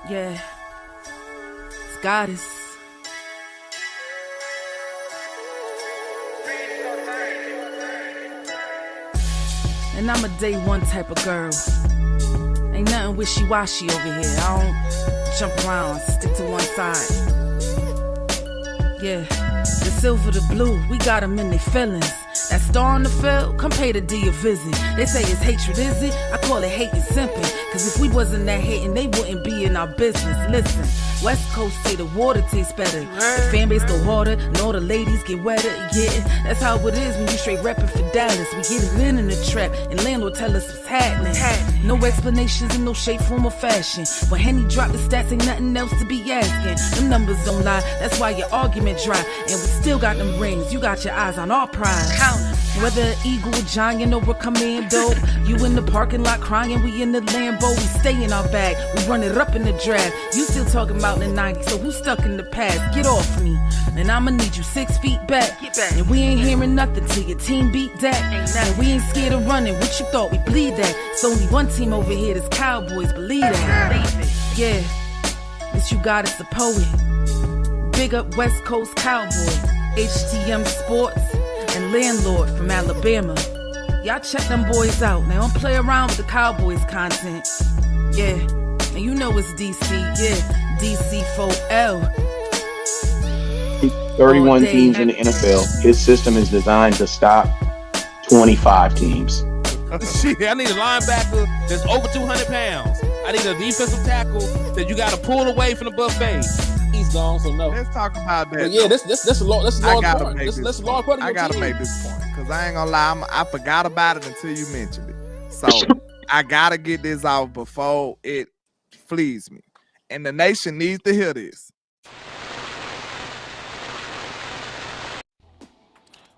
Yeah, it's goddess. And I'm a day one type of girl. Ain't nothing wishy-washy over here. I don't jump around, stick to one side. Yeah, the silver, the blue, we got them in their feelings. That star on the field, come pay the D a visit. They say it's hatred, is it? I call it hate and simping. Cause if we wasn't that hating, they wouldn't be in our business. Listen, West Coast say the water tastes better. The fan base go harder, and all the ladies get wetter. Yeah, that's how it is when you straight reppin' for Dallas. We get it in the trap, and landlord tell us what's happening. No explanations in no shape, form, or fashion. When Henny drop the stats, ain't nothing else to be asking. Them numbers don't lie, that's why your argument dry. And we still got them rings, you got your eyes on our prize. Whether an eagle, a giant, or a commando, you in the parking lot crying, we in the Lambo. We stay in our bag, we run it up in the draft. You still talking about the 90s, so who's stuck in the past? Get off me, and I'ma need you 6 feet back. And we ain't hearing nothing till your team beat that. And we ain't scared of running, what you thought we bleed that? It's only one team over here, that's Cowboys, believe that. Yeah, this you got is the poet. Big up West Coast Cowboy, HTM Sports, and Landlord from Alabama. Y'all check them boys out. Now don't play around with the Cowboys content. Yeah, and you know it's DC. Yeah, DC4L. 31 teams in the NFL. His system is designed to stop 25 teams. Shit, I need a linebacker that's over 200 pounds. I need a defensive tackle that you got to pull away from the buffet. He's gone, so no. Let's talk about that. But yeah, that's a large part. That's a large part of your I gotta team. make this point because I ain't gonna lie, I forgot about it until you mentioned it. So I gotta get this out before it flees me, and the nation needs to hear this.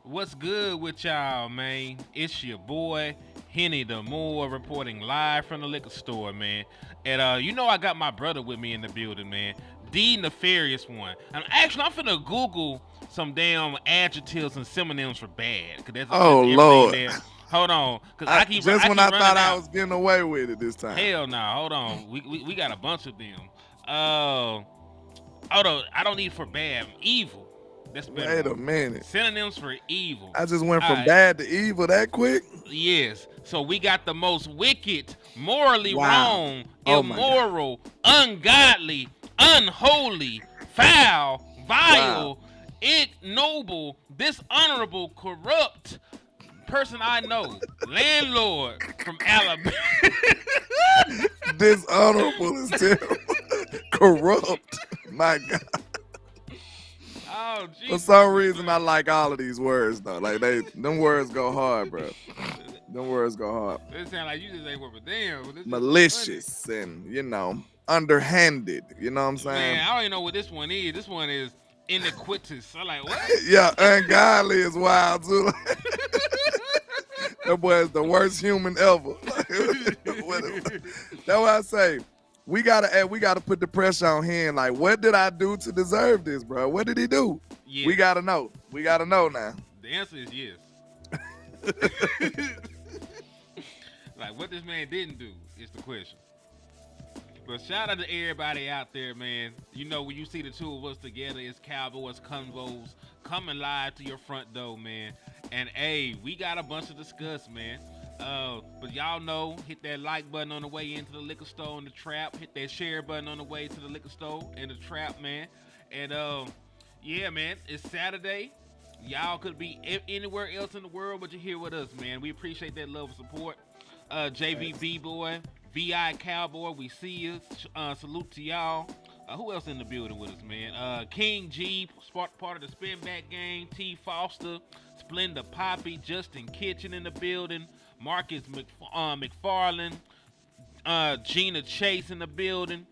What's good with y'all, man? It's your boy Henny the Moore reporting live from the liquor store, man. And I got my brother with me in the building, man. The nefarious one. And actually, I'm finna Google some damn adjectives and synonyms for bad. Cause that's Lord. there. Hold on, cause I keep thought running I out. was getting away with it this time. Hell no, hold on. We got a bunch of them. Hold on, I don't need for bad. Evil. That's better. Wait a minute. Synonyms for evil. I just went from Alright. bad to evil that quick. Yes. So we got the most wicked, morally Wow. wrong, Oh my immoral, ungodly, unholy, foul, vile, ignoble, dishonorable, corrupt person I know. Landlord from Alabama. Dishonorable is terrible. Corrupt. My God. Oh, For Jesus. some reason, I like all of these words though. Like them words go hard, bro. Them words go hard. It sound like you just ain't worth a damn. But this is Malicious and underhanded. You know what I'm funny. saying? Man, I don't even know what this one is. This one is iniquitous. I'm like, what? Yeah, ungodly is wild too. That boy is the worst human ever. That's why I say we gotta put the pressure on him. Like, what did I do to deserve this, bro? What did he do? Yes. We gotta know. We gotta know now. The answer is yes. Like, what this man didn't do is the question. But shout out to everybody out there, man. You know, when you see the two of us together, it's Cowboys Convos coming live to your front door, man. And hey, we got a bunch to discuss, man. But y'all know, hit that like button on the way into the liquor store and the trap. Hit that share button on the way to the liquor store and the trap, man. And yeah, man, it's Saturday. Y'all could be anywhere else in the world, but you're here with us, man. We appreciate that love and support. JVB boy, VI Cowboy, we see you. Salute to y'all. Who else in the building with us, man? King G, part of the Spin Back Gang. T Foster, Splenda Poppy, Justin Kitchen in the building. Marcus McFarland, Gina Chase in the building.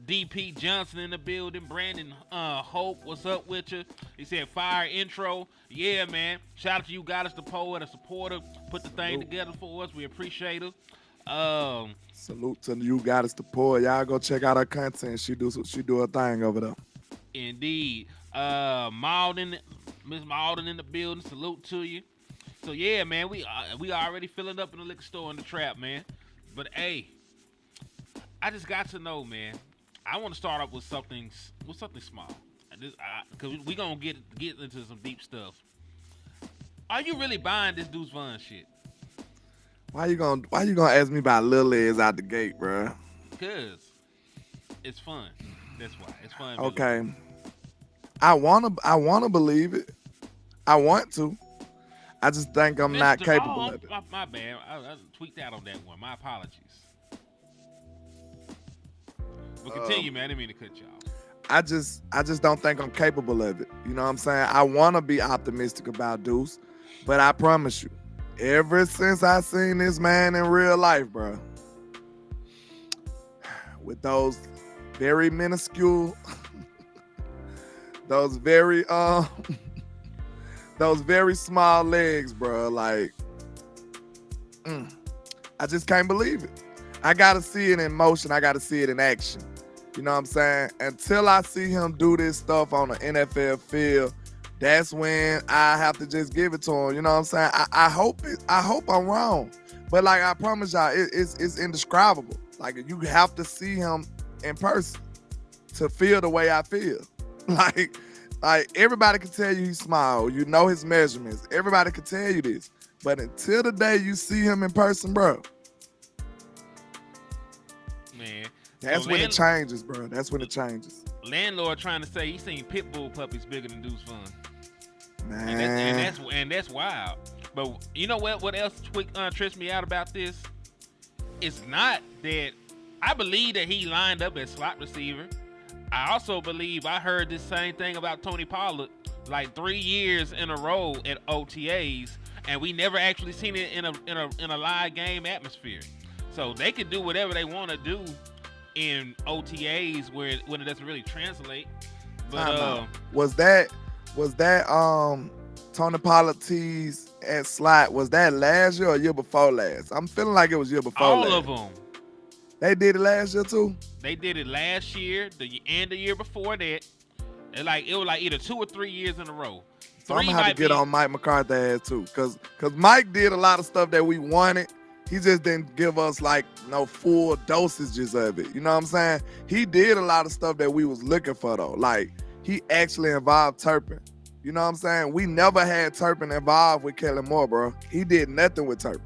DP Johnson in the building. Brandon Hope, what's up with you? He said fire intro. Yeah, man. Shout out to you, Goddess the Poet, a supporter. Put the thing together for us. We appreciate it. Salute to you, Goddess the Poet. Y'all go check out her content. She do her thing over there. Indeed. Malden, Miss Malden in the building. Salute to you. So yeah, man, we already filling up in the liquor store in the trap, man. But hey, I just got to know, man. I want to start off with something small, because we gonna get into some deep stuff. Are you really buying this Deuce Vaughn shit? Why you gonna ask me about Lil Legs out the gate, bro? Because it's fun. That's why it's fun. Okay. I wanna believe it. I want to. I just think I'm not capable of it. My bad. I tweaked out on that one. My apologies. But continue, man. I didn't mean to cut you off. I just don't think I'm capable of it. You know what I'm saying? I want to be optimistic about Deuce, but I promise you, ever since I seen this man in real life, bro, with those very minuscule, those very small legs, bro, like, I just can't believe it. I gotta see it in motion. I gotta see it in action. You know what I'm saying? Until I see him do this stuff on the NFL field, that's when I have to just give it to him. You know what I'm saying? I hope I'm wrong, but like I promise y'all, it's indescribable. Like you have to see him in person to feel the way I feel. Like everybody can tell you he's small. You know his measurements. Everybody can tell you this, but until the day you see him in person, bro, man. That's when it changes, bro. That's when it changes. Landlord trying to say he seen pit bull puppies bigger than Deuce Vaughn. Man. And that's wild. But you know what else trips me out about this? It's not that I believe that he lined up as slot receiver. I also believe I heard this same thing about Tony Pollard like 3 years in a row at OTAs, and we never actually seen it in a live game atmosphere. So they could do whatever they want to do in OTAs when it doesn't really translate. But was that Tony Pollard tease at slot? Was that last year or year before last? I'm feeling like it was year before last. All of them. They did it last year too? They did it last year, and the year before that. It was like either 2 or 3 years in a row. So I'm gonna have to get on Mike McCarthy ass too, cause Mike did a lot of stuff that we wanted. He just didn't give us like no full dosages of it. You know what I'm saying? He did a lot of stuff that we was looking for though. Like he actually involved Turpin. You know what I'm saying? We never had Turpin involved with Kellen Moore, bro. He did nothing with Turpin.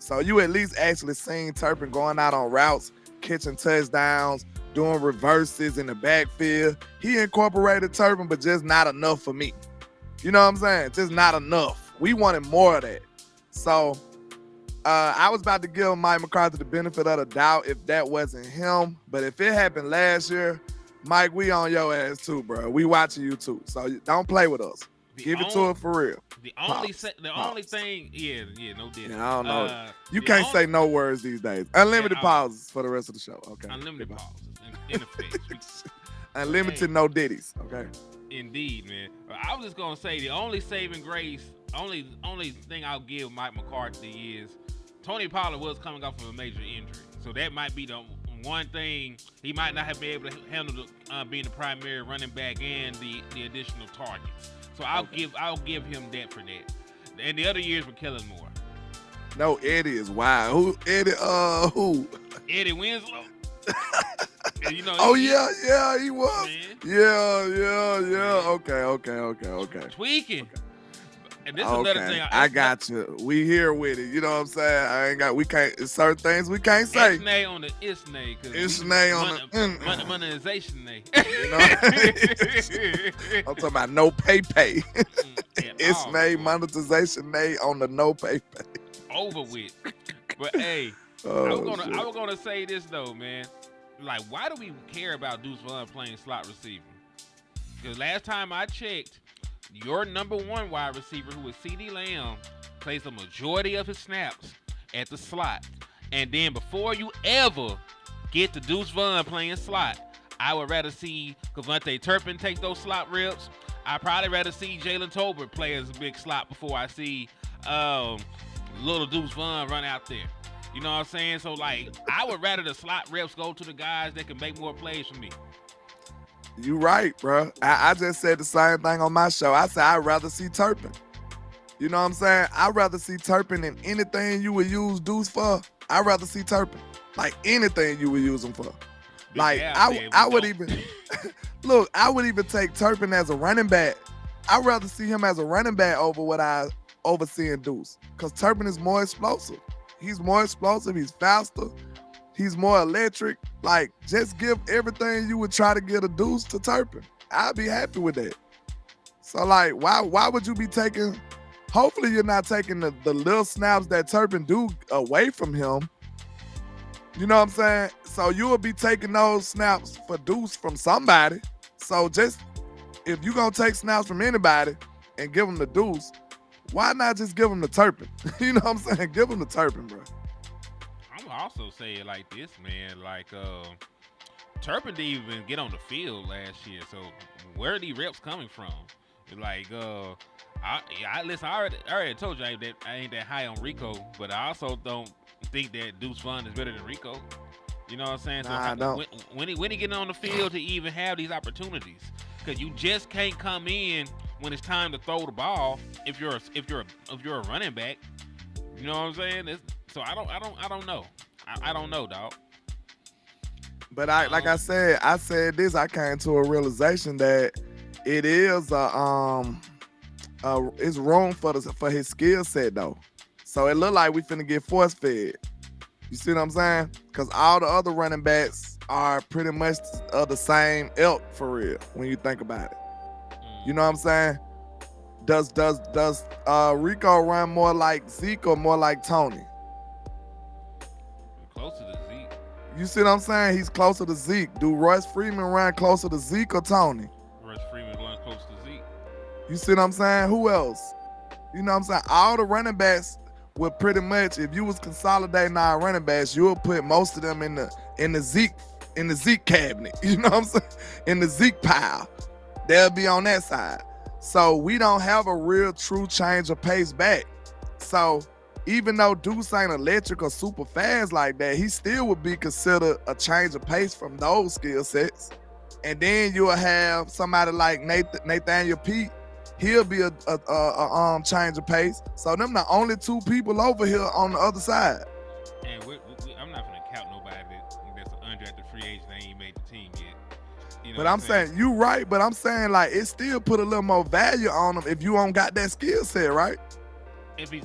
So you at least actually seen Turpin going out on routes, catching touchdowns, doing reverses in the backfield. He incorporated Turpin, but just not enough for me. You know what I'm saying? Just not enough. We wanted more of that. So I was about to give Mike McCarthy the benefit of the doubt if that wasn't him. But if it happened last year, Mike, we on your ass too, bro. We watching you too. So don't play with us. Give it to it for real. The only thing, yeah, no deal. Yeah, I don't know. You can't say no words these days. Unlimited pauses for the rest of the show. Okay. Unlimited pauses. In effect. Unlimited no ditties. Okay. Indeed, man. I was just gonna say the only saving grace, only thing I'll give Mike McCarthy is Tony Pollard was coming off of a major injury, so that might be the one thing he might not have been able to handle being the primary running back and the additional targets. So I'll give him that for that. And the other years with Kellen Moore. No, Eddie is wild. Who Eddie? Who? Eddie Winslow. You know, yeah, he was. Man. Yeah. Okay. Tweaking. Okay. And this is another thing. I got you. We here with it. You know what I'm saying? We can't. It's certain things we can't say. Isnay on the Isnay. Isnay on the monetization. You know? I'm talking about no pay. Isnay monetization on the no pay. Over with. But hey, I was gonna say this though, man. Like, why do we care about Deuce Vaughn playing slot receiver? Because last time I checked, your number one wide receiver, who is CeeDee Lamb, plays the majority of his snaps at the slot. And then before you ever get to Deuce Vaughn playing slot, I would rather see Cavante Turpin take those slot reps. I'd probably rather see Jalen Tolbert play as a big slot before I see little Deuce Vaughn run out there. You know what I'm saying? So, like, I would rather the slot reps go to the guys that can make more plays for me. You right, bro. I just said the same thing on my show. I said I'd rather see Turpin. You know what I'm saying? I'd rather see Turpin than anything you would use Deuce for. I'd rather see Turpin. Like anything you would use him for. Like Gal said I we would don't. even look. I would even take Turpin as a running back. I'd rather see him as a running back over seeing Deuce, because Turpin is more explosive. He's more explosive. He's faster. He's more electric. Like, just give everything you would try to get a Deuce to Turpin. I'd be happy with that. So, like, why would you be taking? Hopefully, you're not taking the little snaps that Turpin do away from him. You know what I'm saying? So you will be taking those snaps for Deuce from somebody. So just, if you're going to take snaps from anybody and give them the Deuce, why not just give them the Turpin? You know what I'm saying? Give them the Turpin, bro. I'm gonna also say it like this, man. Like, Turpin didn't even get on the field last year. So where are these reps coming from? Like, listen. I already told you I ain't that high on Rico, but I also don't think that Deuce Vaughn is better than Rico. You know what I'm saying? So Nah, I don't. When he getting on the field to even have these opportunities, because you just can't come in when it's time to throw the ball if you're a running back. You know what I'm saying? So I don't know. I don't know, dog. But I said this. I came to a realization that it is it's room for his skill set though. So it look like we finna get force fed. You see what I'm saying? Because all the other running backs are pretty much of the same ilk for real when you think about it. You know what I'm saying? Does Rico run more like Zeke or more like Tony? Closer to Zeke. You see what I'm saying? He's closer to Zeke. Do Royce Freeman run closer to Zeke or Tony? Royce Freeman runs close to Zeke. You see what I'm saying? Who else? You know what I'm saying? All the running backs would pretty much, if you was consolidating our running backs, you would put most of them in the Zeke cabinet. You know what I'm saying? In the Zeke pile. They'll be on that side. So we don't have a real true change of pace back. So even though Deuce ain't electric or super fast like that, he still would be considered a change of pace from those skill sets. And then you'll have somebody like Nathaniel Pete. He'll be a change of pace. So them the only two people over here on the other side. And I'm not gonna count nobody that's an undrafted free agent that ain't made the team yet. You know But what I'm saying you right, but I'm saying like it still put a little more value on him if you don't got that skill set, right? Listen,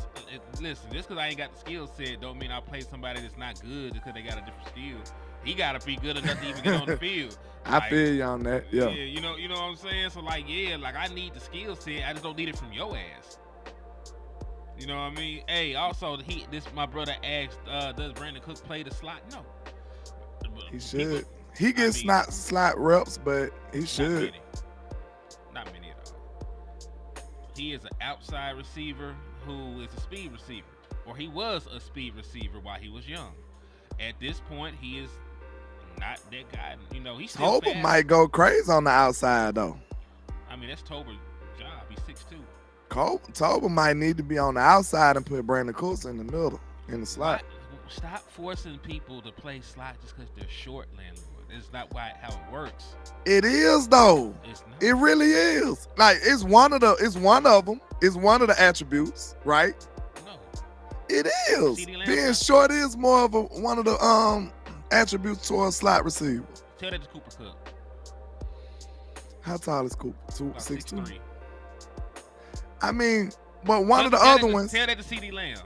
just because I ain't got the skill set don't mean I'll play somebody that's not good because they got a different skill. He gotta be good enough to even get on the field. I feel you on that. Yeah. You know what I'm saying? So like, I need the skill set. I just don't need it from your ass. You know what I mean? Hey, also my brother asked, does Brandon Cook play the slot? No. He should. He gets slot reps, but he should. Not many at all. He is an outside receiver who is a speed receiver, or he was a speed receiver while he was young. At this point, he is not that guy. You know, he's still Tober fast. might go crazy on the outside though. I mean, that's Tober's job. He's 6'2". Tober might need to be on the outside and put Brandon Cooks in the middle, in the slot. Stop forcing people to play slot just because they're short, landlord. It's not how it works. It is though. It's not. It really is. Like it's one of them. It's one of the attributes, right? No. It is. Being short is more of one of the attributes to a slot receiver. Tell that to Cooper Kupp. How tall is Cooper? 6'2"? 6'3". I mean, but one of the other ones. Tell that to CD Lamb.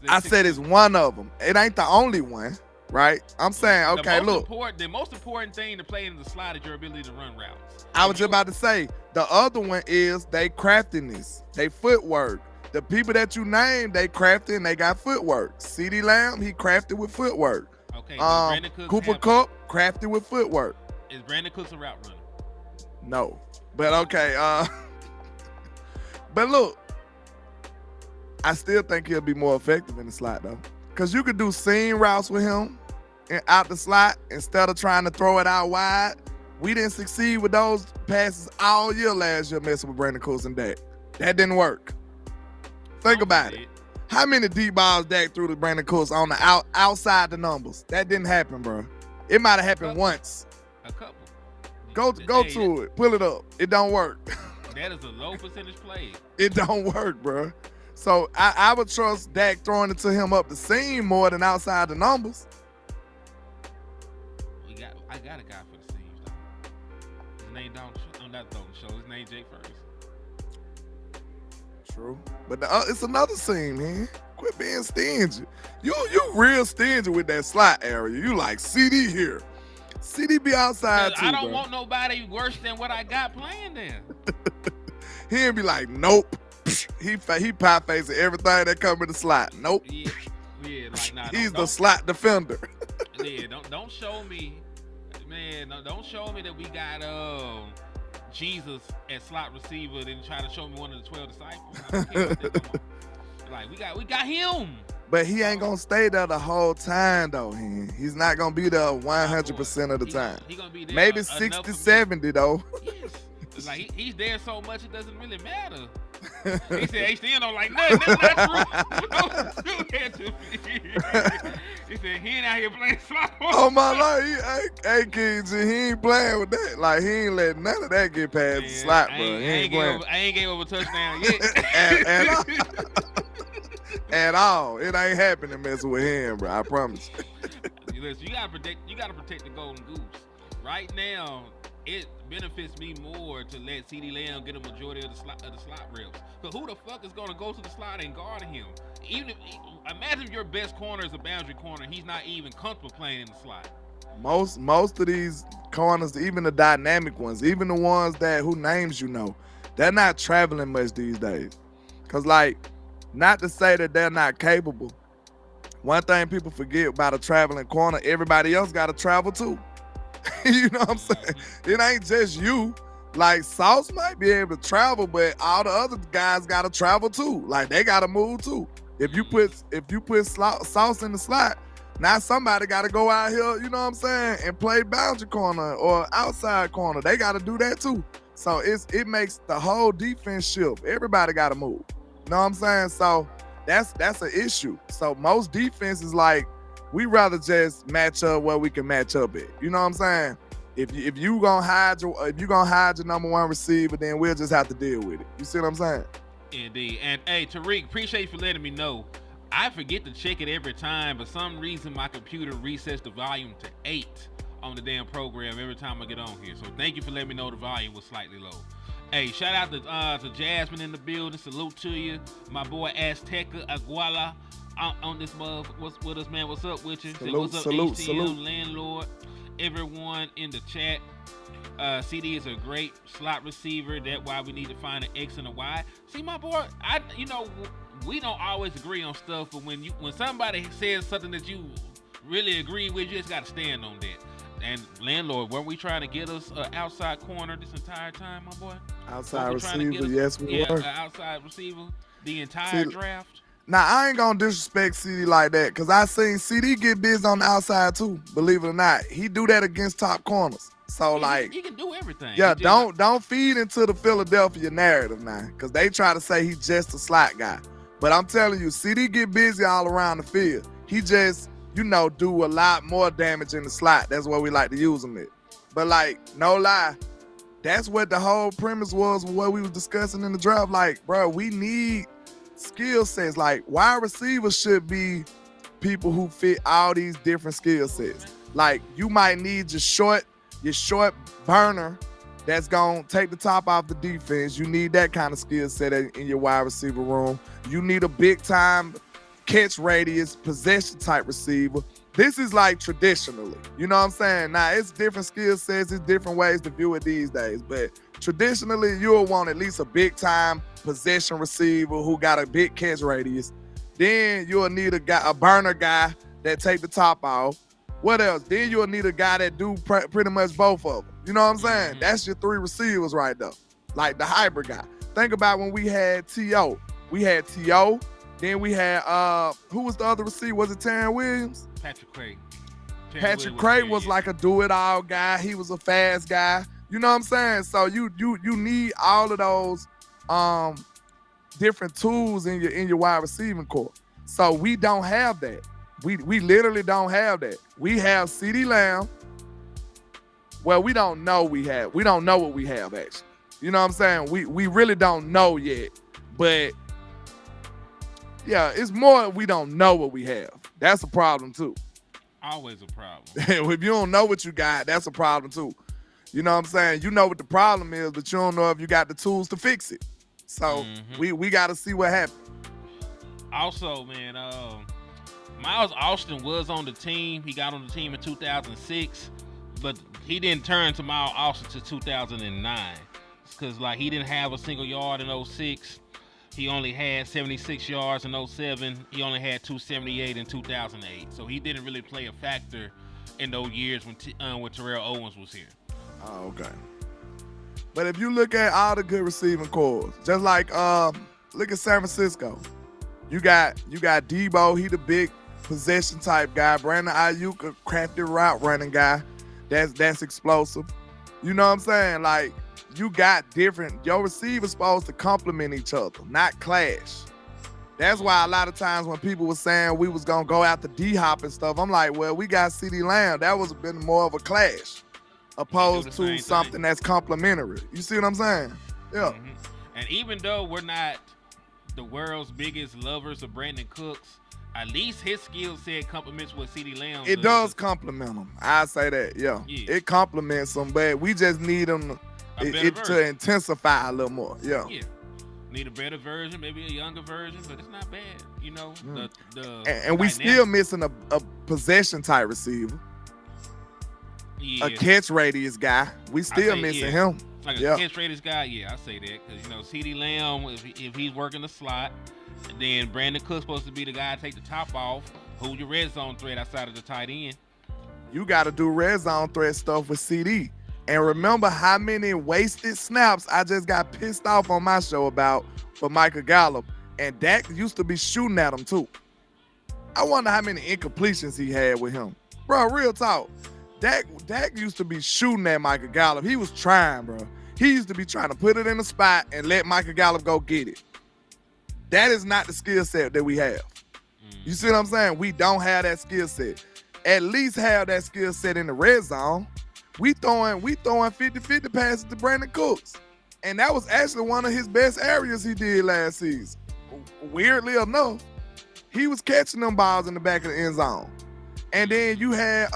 I said it's one of them. It ain't the only one, right? I'm saying, okay, look. The most important thing to play in the slot is your ability to run routes. I was just about to say, the other one is they craftiness, they footwork. The people that you named, they crafted and they got footwork. CD Lamb, he crafted with footwork. Okay. Cooper Kupp crafted with footwork. Is Brandon Cooks a route runner? No, but okay. But look, I still think he'll be more effective in the slot though, because you could do seam routes with him and out the slot instead of trying to throw it out wide. We didn't succeed with those passes all year last year messing with Brandon Cooks and Dak. That didn't work. Think about it. How many deep balls Dak threw to Brandon Cooks on the outside the numbers? That didn't happen, bro. It might have happened once. A couple. Go to it. Pull it up. It don't work. That is a low percentage play. It don't work, bro. So I would trust Dak throwing it to him up the seam more than outside the numbers. I got a guy for the seams though. His name not Dalton Show. His name Jake Ferguson. True, but it's another seam, man. Quit being stingy. You real stingy with that slot area. You like CD here. CD be outside too, I don't bro. want nobody worse than what I got playing there. He ain't be like, nope. He pie facing everything that come in the slot. Nope. Yeah, like nah. He's the slot defender. Yeah, don't show me, man. Don't show me that we got Jesus at slot receiver, then try to show me one of the 12 disciples. I don't care about that no more. Like we got him. But he ain't gonna stay there the whole time though. He's not gonna be there 100% of the time. He gonna be there. Maybe 60, 70 though. Yes. It's like he's there so much it doesn't really matter. He said HDN don't like nothing. That's not true. Don't do that to me. He said he ain't out here playing slot. Oh my life, hey kids, he ain't playing with that. Like he ain't letting none of that get past the slot, bro. He ain't playing. I ain't gave up a touchdown yet. At all. It ain't happening messing with him, bro. I promise. Listen, you gotta protect the golden goose. Right now, it benefits me more to let CeeDee Lamb get a majority of the slot reps. But who the fuck is gonna go to the slot and guard him? Imagine your best corner is a boundary corner. He's not even comfortable playing in the slot. Most of these corners, even the dynamic ones, even the ones that who names you know, they're not traveling much these days. Cause like, not to say that they're not capable. One thing people forget about a traveling corner, everybody else got to travel too. You know what I'm saying? It ain't just you. Like Sauce might be able to travel, but all the other guys got to travel too. Like they got to move too. If you put Sauce in the slot, now somebody got to go out here, you know what I'm saying, and play boundary corner or outside corner. They got to do that too. So it makes the whole defense shift. Everybody got to move. You know what I'm saying? So that's an issue. So most defenses, like, we rather just match up where we can match up at. You know what I'm saying? If you gonna hide your number one receiver, then we'll just have to deal with it. You see what I'm saying? Indeed. And hey, Tariq, appreciate you for letting me know. I forget to check it every time, but some reason my computer resets the volume to 8 on the damn program every time I get on here. So thank you for letting me know the volume was slightly low. Hey, shout out to Jasmine in the building. Salute to you. My boy Azteca Aguala on this mug. What's with us, man? What's up with you? What's up, salute. Landlord? Everyone in the chat. CD is a great slot receiver. That's why we need to find an X and a Y. See, my boy, we don't always agree on stuff, but when somebody says something that you really agree with, you just got to stand on that. And Landlord, weren't we trying to get us an outside corner this entire time, my boy? Outside receiver, yes, we were. Yeah, outside receiver the entire draft. Now, I ain't going to disrespect CD like that because I seen CD get busy on the outside too, believe it or not. He do that against top corners. So, he can do everything. Yeah, don't feed into the Philadelphia narrative now because they try to say he's just a slot guy. But I'm telling you, CD get busy all around the field. He just, do a lot more damage in the slot. That's what we like to use him at. But, like, no lie, that's what the whole premise was what we was discussing in the draft. Like, bro, we need skill sets. Like, wide receivers should be people who fit all these different skill sets. Like, you might need your short burner that's going to take the top off the defense. You need that kind of skill set in your wide receiver room. You need a big-time catch radius, possession type receiver. This is like traditionally. You know what I'm saying? Now, it's different skill sets. It's different ways to view it these days. But traditionally, you'll want at least a big-time possession receiver who got a big catch radius. Then you'll need a burner guy that take the top off. What else? Then you'll need a guy that do pretty much both of them. You know what I'm saying? That's your 3 receivers right there. Like the hybrid guy. Think about when we had T.O. We had T.O. Then we had, who was the other receiver? Was it Terrence Williams? Patrick Craig. Patrick Craig was like a do-it-all guy. He was a fast guy. You know what I'm saying? So you need all of those different tools in your wide receiving core. So we don't have that. We literally don't have that. We have CeeDee Lamb. Well, we don't know we don't know what we have, actually. You know what I'm saying? We really don't know yet. But, yeah, it's more we don't know what we have. That's a problem, too. Always a problem. If you don't know what you got, that's a problem too. You know what I'm saying? You know what the problem is, but you don't know if you got the tools to fix it. So we got to see what happens. Also, man, Miles Austin was on the team. He got on the team in 2006, but he didn't turn to Miles Austin to 2009 because like he didn't have a single yard in 06. He only had 76 yards in 07. He only had 278 in 2008. So he didn't really play a factor in those years when Terrell Owens was here. Oh, okay. But if you look at all the good receiving cores, just like look at San Francisco. You got Debo, he the big possession type guy. Brandon Ayuk, a crafty route running guy. That's explosive. You know what I'm saying? Like, you got different, your receivers supposed to complement each other, not clash. That's why a lot of times when people were saying we was gonna go after D-Hop and stuff, I'm like, well, we got CeeDee Lamb. That was been more of a clash opposed to something that's complementary. You see what I'm saying? Yeah. Mm-hmm. And even though we're not the world's biggest lovers of Brandon Cooks, at least his skill set complements what CeeDee Lamb It does complement him. I say that, yeah. It complements him, but we just need him to intensify a little more. Yeah. Need a better version, maybe a younger version, but it's not bad. You know, and we still missing a possession type receiver. Yeah. A catch radius guy. We still missing him. Like a catch radius guy, I say that because CeeDee Lamb, if he's working the slot, then Brandon Cook's supposed to be the guy to take the top off, hold your red zone threat outside of the tight end. You got to do red zone threat stuff with CD. And remember how many wasted snaps I just got pissed off on my show about for Michael Gallup. And Dak used to be shooting at him too. I wonder how many incompletions he had with him. Bro, real talk. Dak used to be shooting at Michael Gallup. He was trying, bro. He used to be trying to put it in the spot and let Michael Gallup go get it. That is not the skill set that we have. You see what I'm saying? We don't have that skill set. At least have that skill set in the red zone. We throwing 50-50 passes to Brandon Cooks. And that was actually one of his best areas he did last season. Weirdly enough, he was catching them balls in the back of the end zone. And then you had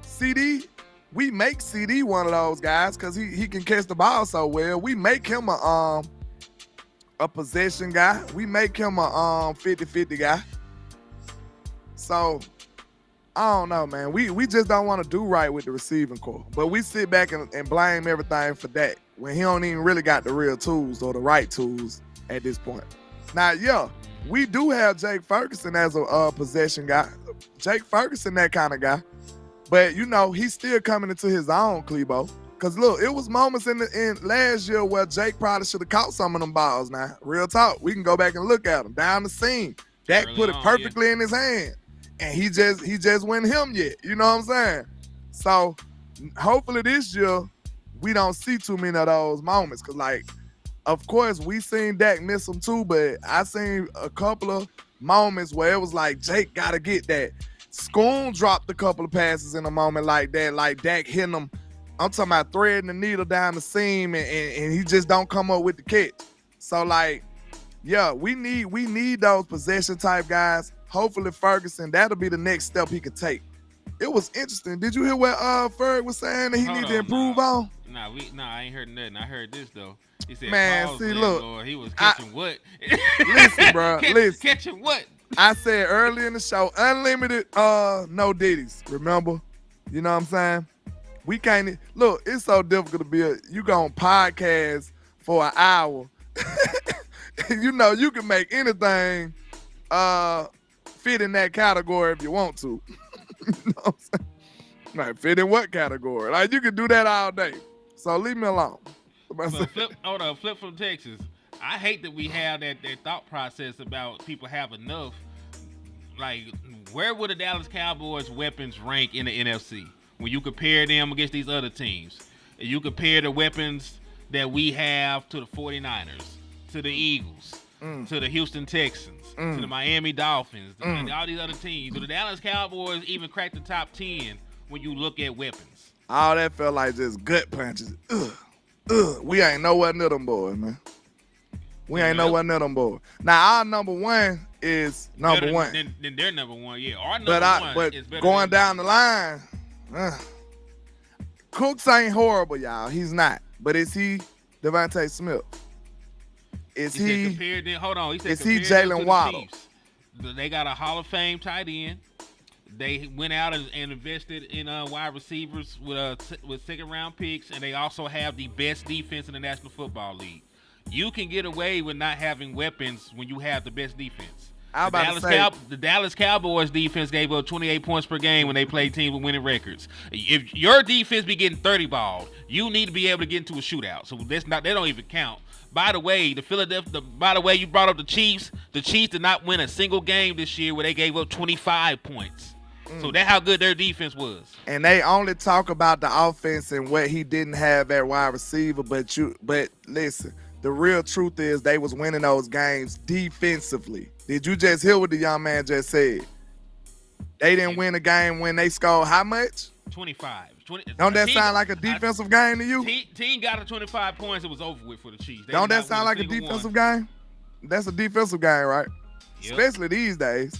CD. We make CD one of those guys because he can catch the ball so well. We make him a possession guy. We make him a 50-50 guy. So I don't know, man. We just don't want to do right with the receiving core. But we sit back and blame everything for that when he don't even really got the real tools or the right tools at this point. Now, we do have Jake Ferguson as a possession guy. Jake Ferguson, that kind of guy. But, he's still coming into his own, Klebo. Because, look, it was moments in last year where Jake probably should have caught some of them balls now. Real talk. We can go back and look at them. Down the seam. Dak put it perfectly in his hand. And he just went him yet. You know what I'm saying? So, hopefully this year, we don't see too many of those moments. Because, of course, we seen Dak miss them too, but I seen a couple of moments where it was like, Jake got to get that. Schoon dropped a couple of passes in a moment like that, like Dak hitting him. I'm talking about threading the needle down the seam, and he just don't come up with the catch. So, we need those possession type guys. Hopefully Ferguson, that'll be the next step he could take. It was interesting. Did you hear what Ferg was saying that he need to improve on? I ain't heard nothing. I heard this though. He said, man, see, look, Lord, he was catching what? Listen, bro, listen. Catching what? I said early in the show, unlimited no ditties. Remember? You know what I'm saying? We can't look. It's so difficult to be you gonna podcast for an hour. You can make anything fit in that category if you want to. You know what I'm saying? Like, fit in what category? Like, you can do that all day. So leave me alone. Flip from Texas. I hate that we have that thought process about people have enough. Like, where would the Dallas Cowboys weapons rank in the NFC when you compare them against these other teams? And you compare the weapons that we have to the 49ers, to the Eagles, to the Houston Texans, to the Miami Dolphins, and all these other teams. Do the Dallas Cowboys even crack the top 10 when you look at weapons? All that felt like just gut punches. We ain't nowhere near them boys, man. We ain't know what none of them boys. Now our number one is number better one. Than their number one, yeah. Our number one But is better going than down the line, Cooks ain't horrible, y'all. He's not. But is he Devontae Smith? Is he? Hold on. He said, is he compared them Jalen to the Waddle? Chiefs. They got a Hall of Fame tight end. They went out and invested in wide receivers with second round picks, and they also have the best defense in the National Football League. You can get away with not having weapons when you have the best defense. The Dallas Cowboys defense gave up 28 points per game when they played teams with winning records. If your defense be getting 30 ball, you need to be able to get into a shootout. So they don't even count. By the way, you brought up the Chiefs. The Chiefs did not win a single game this year where they gave up 25 points. So that's how good their defense was. And they only talk about the offense and what he didn't have at wide receiver. But listen, the real truth is they was winning those games defensively. Did you just hear what the young man just said? They didn't win a game when they scored how much? 25. Don't that sound like a defensive game to you? Team got to 25 points. It was over with for the Chiefs. Don't that sound like a defensive game? That's a defensive game, right? Yep. Especially these days.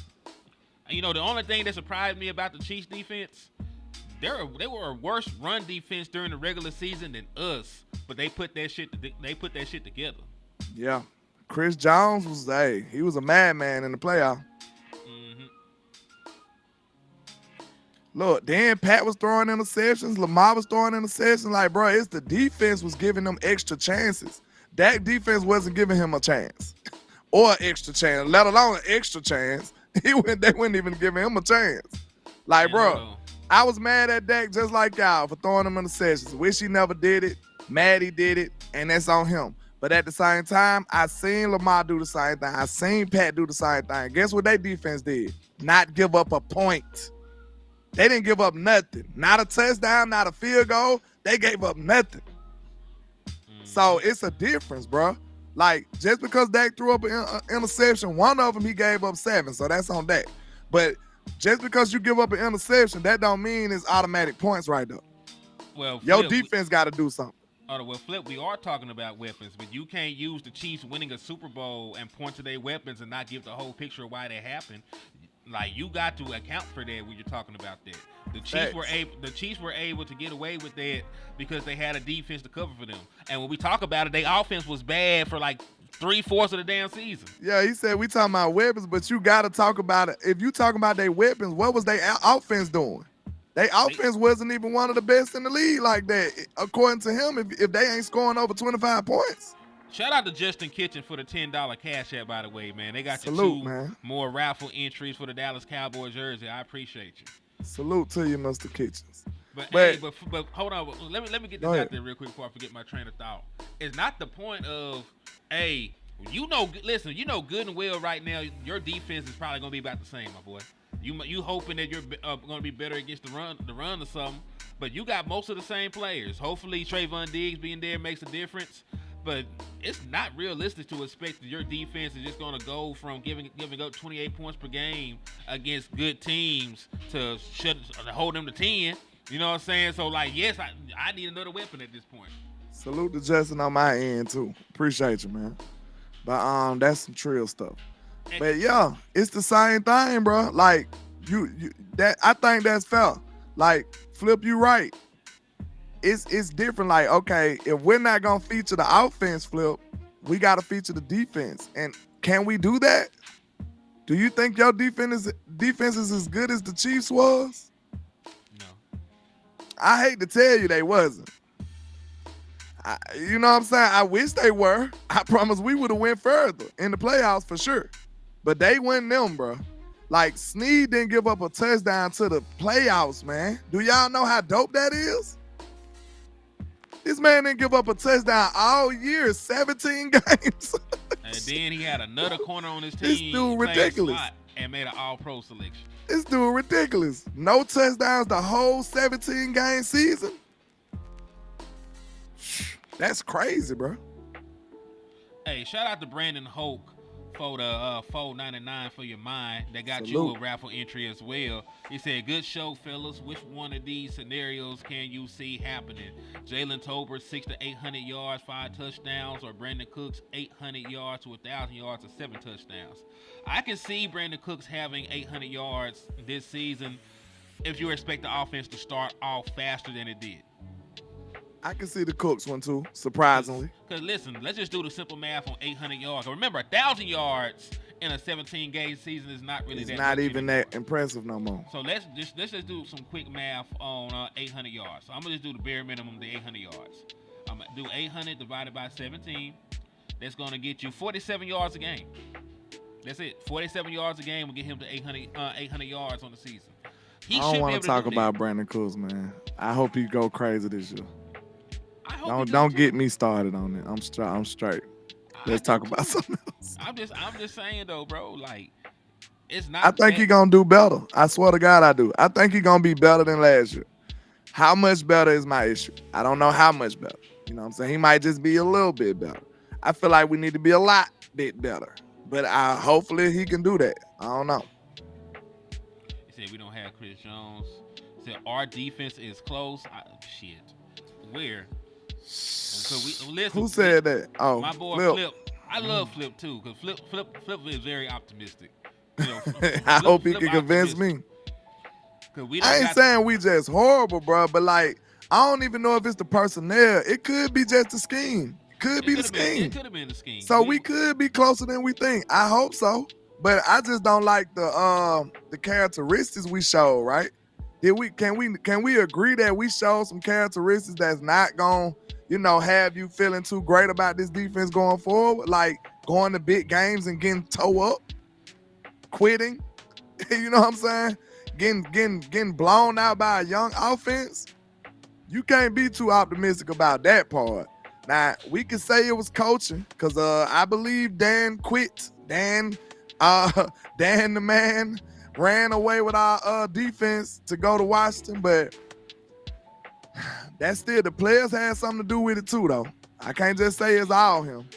You know, the only thing that surprised me about the Chiefs defense, they were a worse run defense during the regular season than us, but they put that shit together. Yeah. Chris Jones he was a madman in the playoff. Mm-hmm. Look, then Pat was throwing interceptions. Lamar was throwing interceptions. Like, bro, it's the defense was giving them extra chances. That defense wasn't giving him a chance or an extra chance, let alone an extra chance. They wouldn't even give him a chance. Like, bro, I was mad at Dak just like y'all for throwing them interceptions. Wish he never did it. Mad he did it, and that's on him. But at the same time, I seen Lamar do the same thing. I seen Pat do the same thing. Guess what their defense did? Not give up a point. They didn't give up nothing. Not a touchdown, not a field goal. They gave up nothing. So it's a difference, bro. Like, just because Dak threw up an interception, one of them he gave up 7, so that's on Dak. But just because you give up an interception, that don't mean it's automatic points right there. Well, your defense got to do something. Flip, we are talking about weapons, but you can't use the Chiefs winning a Super Bowl and point to their weapons and not give the whole picture of why they happened. Like, you got to account for that when you're talking about that. The Chiefs were able to get away with that because they had a defense to cover for them. And when we talk about it, their offense was bad for like 3/4 of the damn season. Yeah, he said we talking about weapons, but you got to talk about it. If you talking about their weapons, what was their offense doing? Their offense wasn't even one of the best in the league like that, according to him, if they ain't scoring over 25 points. Shout out to Justin Kitchen for the $10 cash app, by the way, man. They got Salute, you 2 man. more raffle entries for the Dallas Cowboys jersey. I appreciate you. Salute to you, Mr. Kitchens. But hold on. Let me get this out there real quick before I forget my train of thought. It's not the point of, hey, listen, good and well right now, your defense is probably going to be about the same, my boy. You hoping that you're going to be better against the run or something, but you got most of the same players. Hopefully Trayvon Diggs being there makes a difference, but it's not realistic to expect that your defense is just going to go from giving up 28 points per game against good teams to hold them to 10. You know what I'm saying? So, like, yes, I need another weapon at this point. Salute to Justin on my end, too. Appreciate you, man. But that's some trill stuff. But yeah, it's the same thing, bro. Like that, I think that's fair. Like, Flip, you right. It's different. Like, okay, if we're not gonna feature the offense, Flip, we gotta feature the defense. And can we do that? Do you think your defense is as good as the Chiefs was? No. I hate to tell you they wasn't. You know what I'm saying? I wish they were. I promise we would have went further in the playoffs for sure. But they went them, bro. Like, Snead didn't give up a touchdown to the playoffs, man. Do y'all know how dope that is? This man didn't give up a touchdown all year, 17 games. And then he had another corner on his team. This dude ridiculous. And made an all-pro selection. This dude ridiculous. No touchdowns the whole 17-game season. That's crazy, bro. Hey, shout out to Brandon Hoke for the $4.99 for your mind. They got Salute. you a raffle entry as well. He said, "Good show, fellas. Which one of these scenarios can you see happening? Jalen Tolbert 600 to 800 yards, 5 touchdowns, or Brandon Cooks 800 yards to 1,000 yards and 7 touchdowns?" I can see Brandon Cooks having 800 yards this season if you expect the offense to start off faster than it did. I can see the Cooks one too, surprisingly. Because listen, let's just do the simple math on 800 yards. Remember, 1,000 yards in a 17-game season is not really It's that not much even anymore. that impressive no more. So let's just do some quick math on 800 yards. So I'm gonna just do the bare minimum, the 800 yards. I'm gonna do 800 divided by 17. That's gonna get you 47 yards a game. That's it. 47 yards a game will get him to 800 yards on the season. He I don't should want be to able talk do that. about Brandon Cooks, man. I hope he go crazy this year. I hope he does Don't too. get me started on it. I'm straight. Let's talk about something else. I'm just saying though, bro. Like, it's not. I think he gonna do better. I swear to God, I do. I think he gonna be better than last year. How much better is my issue? I don't know how much better. You know what I'm saying? He might just be a little bit better. I feel like we need to be a lot bit better. But hopefully he can do that. I don't know. He said we don't have Chris Jones. He said our defense is close. Shit. Where? So we listen. Who said that? Oh, My boy Flip. Flip. I love Flip too, because Flip is very optimistic. You know, I hope he Flip can convince me. optimistic. 'Cause we done I ain't got- saying we just horrible, bro, but like I don't even know if it's the personnel. It could be just the scheme. Could be the scheme. It could have been the scheme. So we could be closer than we think. I hope so. But I just don't like the characteristics we show, right? Can we agree that we show some characteristics that's not gonna, have you feeling too great about this defense going forward? Like going to big games and getting toe up, quitting. You know what I'm saying? Getting blown out by a young offense. You can't be too optimistic about that part. Now, we could say it was coaching because I believe Dan quit. Dan the man ran away with our defense to go to Washington, but that's still, the players had something to do with it too, though. I can't just say it's all him.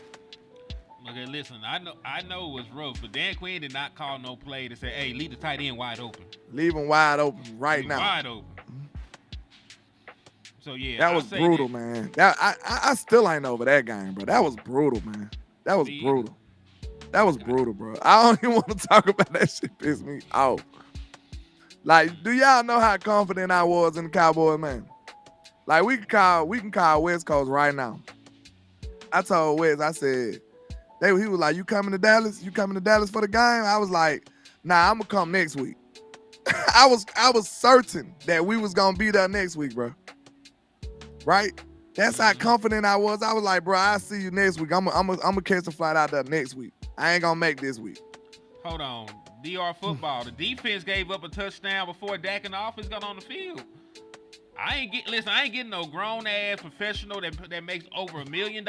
Okay, listen, I know it was rough, but Dan Quinn did not call no play to say, "Hey, leave the tight end wide open." Leave him wide open right now. Wide open. So yeah, That was brutal, man. I still ain't over that game, bro. That was brutal, man. That was brutal. That was brutal, bro. I don't even want to talk about that shit. Pissed me off. Like, do y'all know how confident I was in the Cowboys, man? Like, we can call West Coast right now. I told West, I said, he was like, "You coming to Dallas? You coming to Dallas for the game?" I was like, "Nah, I'm gonna come next week." I was certain that we was gonna be there next week, bro. Right? That's how confident I was. I was like, "Bro, I'll see you next week. I'm gonna catch a flight out there next week. I ain't gonna make this week." Hold on, DR football. The defense gave up a touchdown before Dak and the offense got on the field. I ain't getting no grown ass professional that makes over $1 million.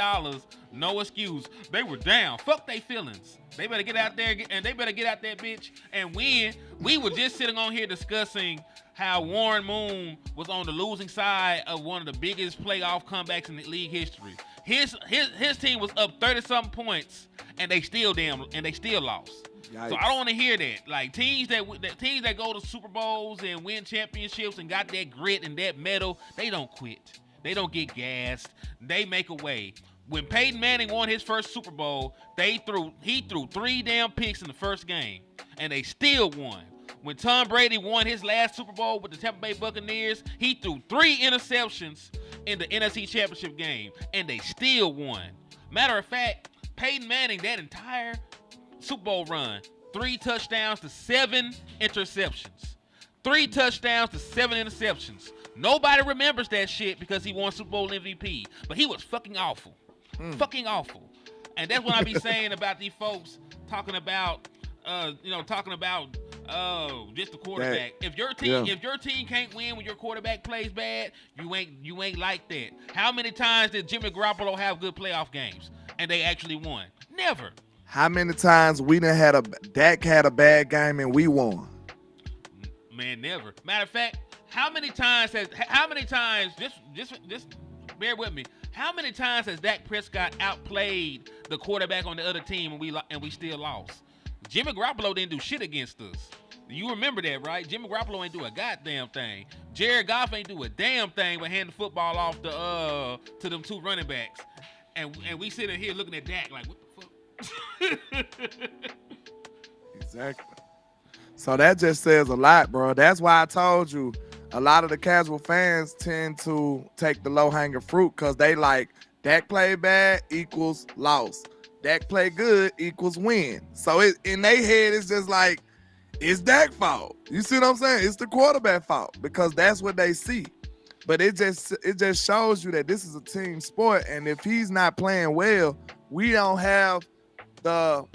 No excuse. They were down. Fuck they feelings. They better get out there and they better get out there, bitch, and win. We were just sitting on here discussing how Warren Moon was on the losing side of one of the biggest playoff comebacks in the league history. His team was up 30-something points and they still lost. Yikes. So I don't want to hear that. Like teams that go to Super Bowls and win championships and got that grit and that metal, they don't quit. They don't get gassed. They make a way. When Peyton Manning won his first Super Bowl, he threw 3 damn picks in the first game, and they still won. When Tom Brady won his last Super Bowl with the Tampa Bay Buccaneers, he threw 3 interceptions in the NFC Championship game, and they still won. Matter of fact, Peyton Manning, that entire Super Bowl run, 3 touchdowns to 7 interceptions. 3 touchdowns to 7 interceptions. Nobody remembers that shit because he won Super Bowl MVP, but he was fucking awful. Fucking awful. And that's what I be saying about these folks talking about just the quarterback. If your team can't win when your quarterback plays bad, you ain't like that. How many times did Jimmy Garoppolo have good playoff games and they actually won? Never. How many times Dak had a bad game and we won? Man, never. Matter of fact, how many times just bear with me. How many times has Dak Prescott outplayed the quarterback on the other team and we still lost? Jimmy Garoppolo didn't do shit against us. You remember that, right? Jimmy Garoppolo ain't do a goddamn thing. Jared Goff ain't do a damn thing but hand the football off to them two running backs. And we sitting here looking at Dak like, what the fuck? Exactly. So that just says a lot, bro. That's why I told you a lot of the casual fans tend to take the low-hanging fruit because they like Dak played bad equals loss. Dak played good equals win. So in their head, it's just like, it's Dak's fault. You see what I'm saying? It's the quarterback fault because that's what they see. But it just shows you that this is a team sport, and if he's not playing well, we don't have the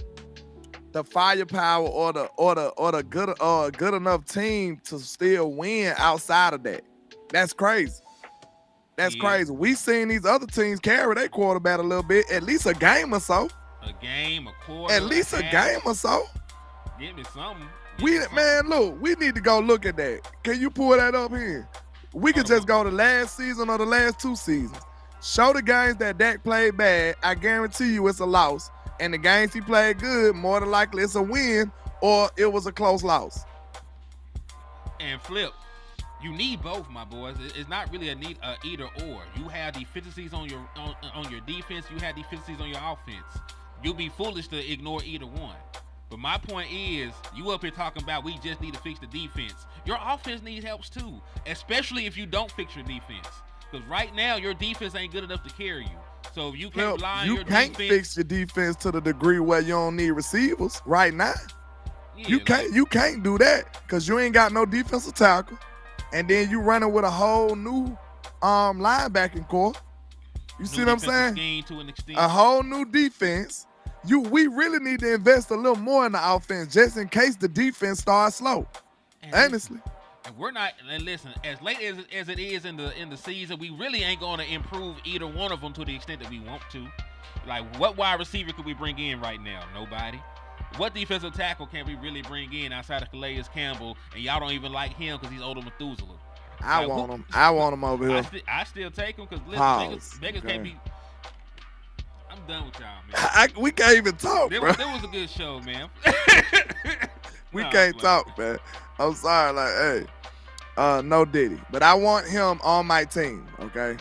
firepower or the good enough team to still win outside of that. That's crazy. That's crazy. We seen these other teams carry their quarterback a little bit, at least a game or so. A game, a quarter. At least a game or so. Give me something. Man, look, we need to go look at that. Can you pull that up here? We could just go to last season or the last two seasons. Show the games that Dak played bad. I guarantee you it's a loss. And the games he played good, more than likely it's a win or it was a close loss. And flip, you need both, my boys. It's not really a either or. You have deficiencies on your defense. You have deficiencies on your offense. You'll be foolish to ignore either one. But my point is, you up here talking about we just need to fix the defense. Your offense needs help too, especially if you don't fix your defense. Because right now, your defense ain't good enough to carry you. So if you can't rely on your defense. You can't fix your defense to the degree where you don't need receivers right now. Yeah, you can't do that because you ain't got no defensive tackle. And then you running with a whole new linebacking core. You see what I'm saying? To an extent. A whole new defense. We really need to invest a little more in the offense just in case the defense starts slow. Honestly. And we're not. And listen, as late as it is in the season, we really ain't going to improve either one of them to the extent that we want to. Like, what wide receiver could we bring in right now? Nobody. What defensive tackle can we really bring in outside of Calais Campbell? And y'all don't even like him because he's older Methuselah. I want him over here. I still take him because Beggars can't be. I'm done with y'all, man. We can't even talk, bro. That was a good show, man. We can't talk, man. I'm sorry, like, hey, no Diddy. But I want him on my team, okay?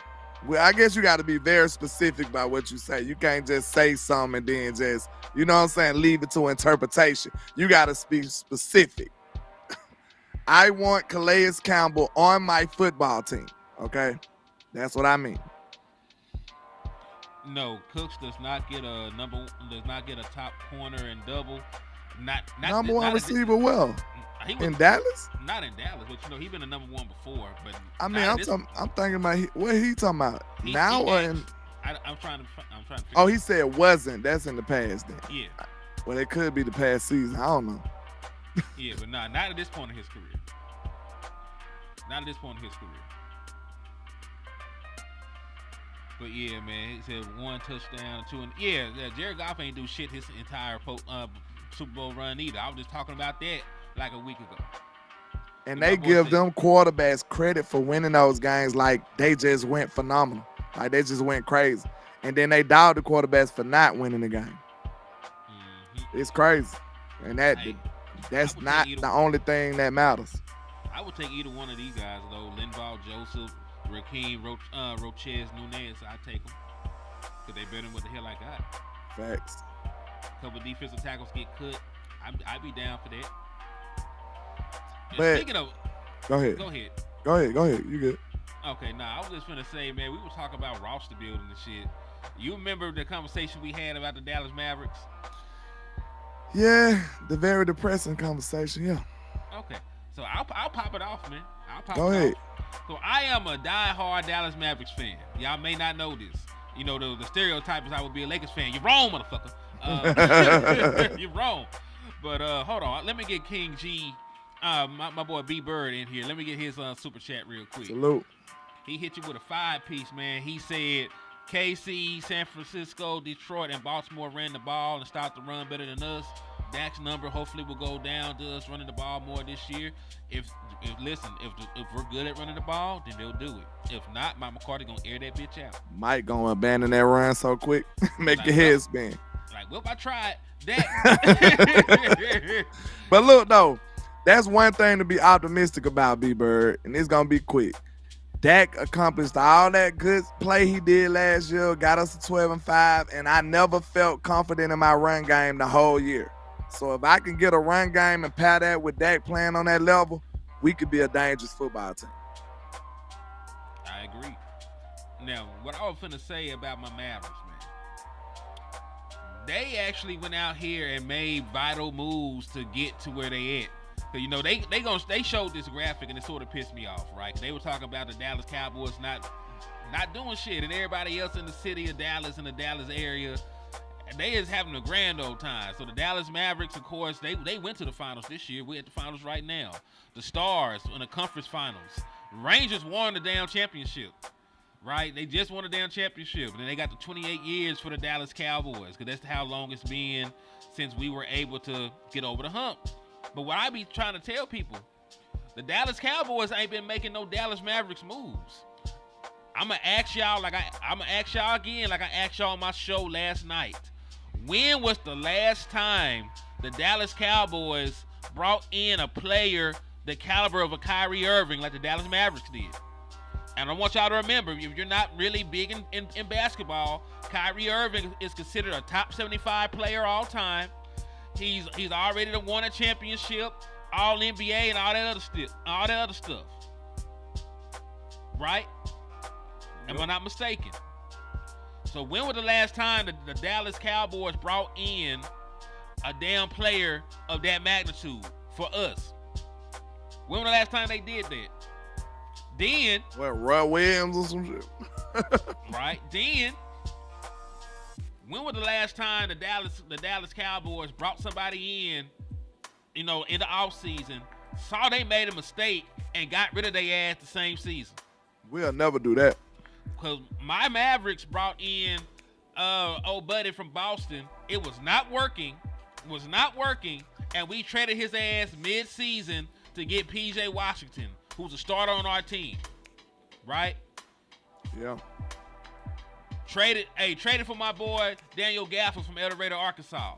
Well, I guess you got to be very specific about what you say. You can't just say something and then just, you know what I'm saying, leave it to interpretation. You got to be specific. I want Calais Campbell on my football team, okay? That's what I mean. No, Cooks does not get a top corner and double. Not number one receiver. In Dallas? Not in Dallas, but he's been a number one before. But I mean, I'm thinking about what he talking about now or in. I'm trying to. Oh, he said wasn't. That's in the past then. Yeah. Well, it could be the past season. I don't know. Yeah, but not at this point in his career. Not at this point in his career. But yeah, man, he said 1 touchdown, 2, and yeah, Jared Goff ain't do shit his entire Super Bowl run either. I was just talking about that like a week ago. And they give them quarterbacks credit for winning those games like they just went phenomenal. Like they just went crazy. And then they dog the quarterbacks for not winning the game. Mm-hmm. It's crazy. And that's not the only thing that matters. I would take either one of these guys, though. Linval Joseph, Raheem Rochez Nunez, I take them. Because they better than what the hell I got. Facts. A couple of defensive tackles get cut. I'd be down for that. But, speaking of... Go ahead. You good. Okay, I was just finna say, man, we were talking about roster building and shit. You remember the conversation we had about the Dallas Mavericks? Yeah, the very depressing conversation, yeah. Okay, so I'll pop it off, man. Go ahead. So I am a diehard Dallas Mavericks fan. Y'all may not know this. You know, the stereotype is I would be a Lakers fan. You're wrong, motherfucker. You're wrong. But hold on. Let me get King G, my boy B Bird in here. Let me get his super chat real quick. Salute. He hit you with a 5-piece, man. He said KC, San Francisco, Detroit, and Baltimore ran the ball and stopped the run better than us. Dak's number hopefully will go down to us running the ball more this year. If If we're good at running the ball, then they'll do it. If not, Mike McCarthy gonna air that bitch out. Mike gonna abandon that run so quick, make Like, your head spin. Like, well, I tried that. But look though, that's one thing to be optimistic about, B-Bird, and it's gonna be quick. Dak accomplished all that good play he did last year, got us to 12-5, and I never felt confident in my run game the whole year. So if I can get a run game and pair that with Dak playing on that level, we could be a dangerous football team. I agree. Now, what I was finna say about my Mavericks, man, they actually went out here and made vital moves to get to where they at. You know, they showed this graphic and it sort of pissed me off, right? They were talking about the Dallas Cowboys not doing shit, and everybody else in the city of Dallas, in the Dallas area, they is having a grand old time. So the Dallas Mavericks, of course, they went to the finals this year. We're at the finals right now. The Stars in the conference finals. Rangers won the damn championship, right? They just won the damn championship, and then they got the 28 years for the Dallas Cowboys, because that's how long it's been since we were able to get over the hump. But what I be trying to tell people, the Dallas Cowboys ain't been making no Dallas Mavericks moves. I'm gonna ask y'all again, like I asked y'all on my show last night. When was the last time the Dallas Cowboys brought in a player the caliber of a Kyrie Irving like the Dallas Mavericks did? And I want y'all to remember, if you're not really big in basketball, Kyrie Irving is considered a top 75 player all time. He's already won a championship, all NBA, and all that other stuff. Right? Am I not mistaken? So when was the last time the Dallas Cowboys brought in a damn player of that magnitude for us? When was the last time they did that? Then, what, Roy Williams or some shit? Right? Then, when was the last time the Dallas Cowboys brought somebody in, you know, in the offseason, saw they made a mistake, and got rid of their ass the same season? We'll never do that. Because my Mavericks brought in old buddy from Boston. It was not working, and we traded his ass mid-season to get P.J. Washington, who's a starter on our team, right? Yeah. Traded for my boy Daniel Gafford from El Dorado, Arkansas,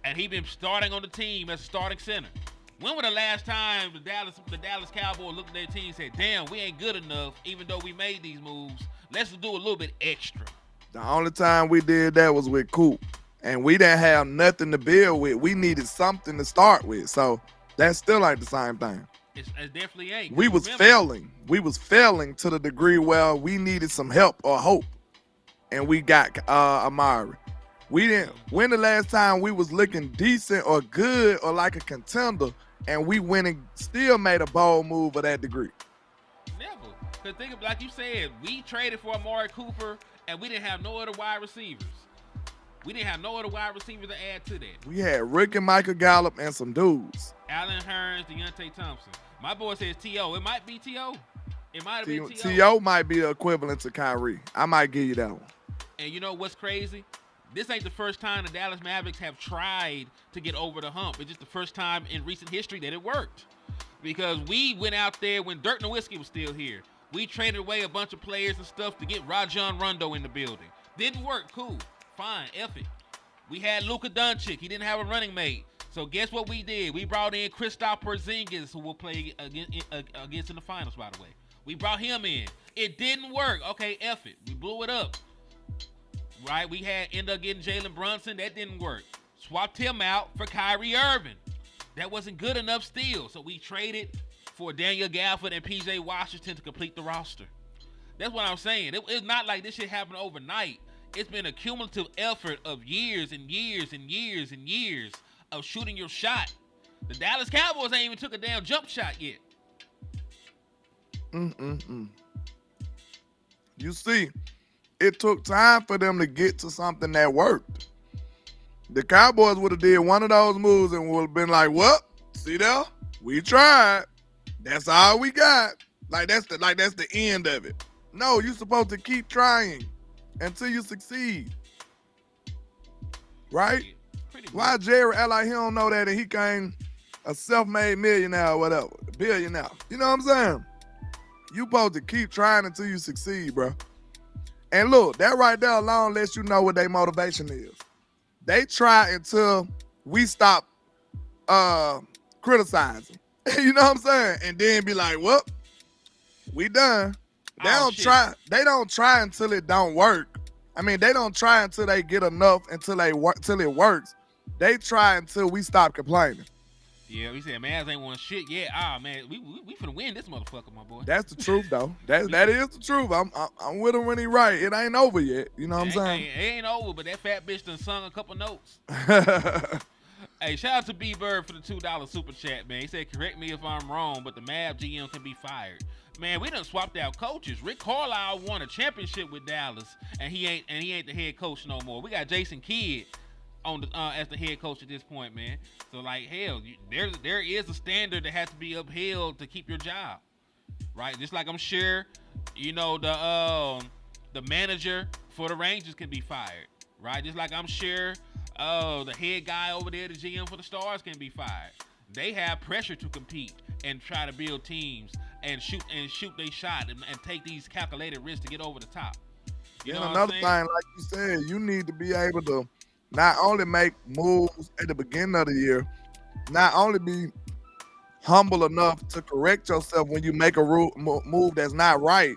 and he been starting on the team as a starting center. When was the last time the Dallas Cowboys looked at their team and said, "Damn, we ain't good enough, even though we made these moves. Let's do a little bit extra"? The only time we did that was with Coop, and we didn't have nothing to build with. We needed something to start with, so that's still like the same thing. It definitely ain't. We was failing. We was failing to the degree where we needed some help or hope, and we got Amari. We didn't. When the last time we was looking decent or good or like a contender, and we went and still made a bold move of that degree? Never. Because think of, like you said, we traded for Amari Cooper, and we didn't have no other wide receivers. We didn't have no other wide receivers to add to that. We had Rick and Michael Gallup and some dudes. Allen Hurns, Deontay Thompson. My boy says T.O. It might be T.O. It might have been T.O. T.O. might be the equivalent to Kyrie. I might give you that one. And you know what's crazy? This ain't the first time the Dallas Mavericks have tried to get over the hump. It's just the first time in recent history that it worked. Because we went out there when Dirk Nowitzki was still here. We traded away a bunch of players and stuff to get Rajon Rondo in the building. Didn't work. Cool. Fine. F it. We had Luka Doncic. He didn't have a running mate. So guess what we did? We brought in Kristaps Porzingis, who will play against in the finals, by the way. We brought him in. It didn't work. Okay, F it. We blew it up. Right? We ended up getting Jalen Brunson. That didn't work. Swapped him out for Kyrie Irving. That wasn't good enough still. So we traded for Daniel Gafford and P.J. Washington to complete the roster. That's what I'm saying. It's not like this shit happened overnight. It's been a cumulative effort of years and years and years and years of shooting your shot. The Dallas Cowboys ain't even took a damn jump shot yet. You see, it took time for them to get to something that worked. The Cowboys would have did one of those moves and would have been like, "What? See there? We tried. That's all we got." Like that's the end of it. No, you're supposed to keep trying until you succeed. Right? Why Jerry act like he don't know that and he came a self-made millionaire or whatever? billionaire. You know what I'm saying? You supposed to keep trying until you succeed, bro. And look, that right there alone lets you know what their motivation is. They try until we stop criticizing. You know what I'm saying? And then be like, well, we done. They don't try until it don't work. I mean, they don't try until they get enough until it works. They try until we stop complaining. Yeah, we said Mavs ain't won shit yet. Man, we finna win this motherfucker, my boy. That's the truth, though. That is the truth. I'm with him when he right. It ain't over yet. You know what I'm saying? It ain't over, but that fat bitch done sung a couple notes. Hey, shout out to B Bird for the $2 super chat, man. He said, correct me if I'm wrong, but the Mavs GM can be fired. Man, we done swapped out coaches. Rick Carlisle won a championship with Dallas, and he ain't the head coach no more. We got Jason Kidd on the as the head coach at this point, man. So like, hell, there is a standard that has to be upheld to keep your job, right? Just like I'm sure, you know, the manager for the Rangers can be fired, right? Just like I'm sure the head guy over there, the GM for the Stars, can be fired. They have pressure to compete and try to build teams and shoot their shot and take these calculated risks to get over the top. You know another thing, like you said, you need to be able to not only make moves at the beginning of the year, not only be humble enough to correct yourself when you make a move that's not right.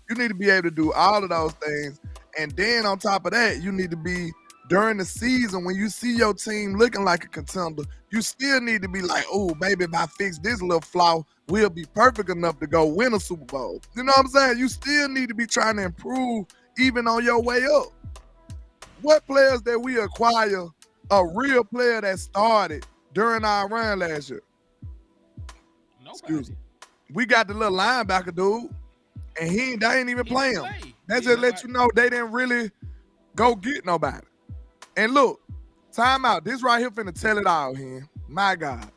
You need to be able to do all of those things. And then on top of that, you need to be, during the season, when you see your team looking like a contender, you still need to be like, oh, baby, if I fix this little flaw, we'll be perfect enough to go win a Super Bowl. You know what I'm saying? You still need to be trying to improve even on your way up. What players that we acquire, a real player that started during our run last year? Nobody. Excuse me. We got the little linebacker dude, and they ain't even play him. That just let you know they didn't really go get nobody. And look, time out. This right here finna tell it all here. My God.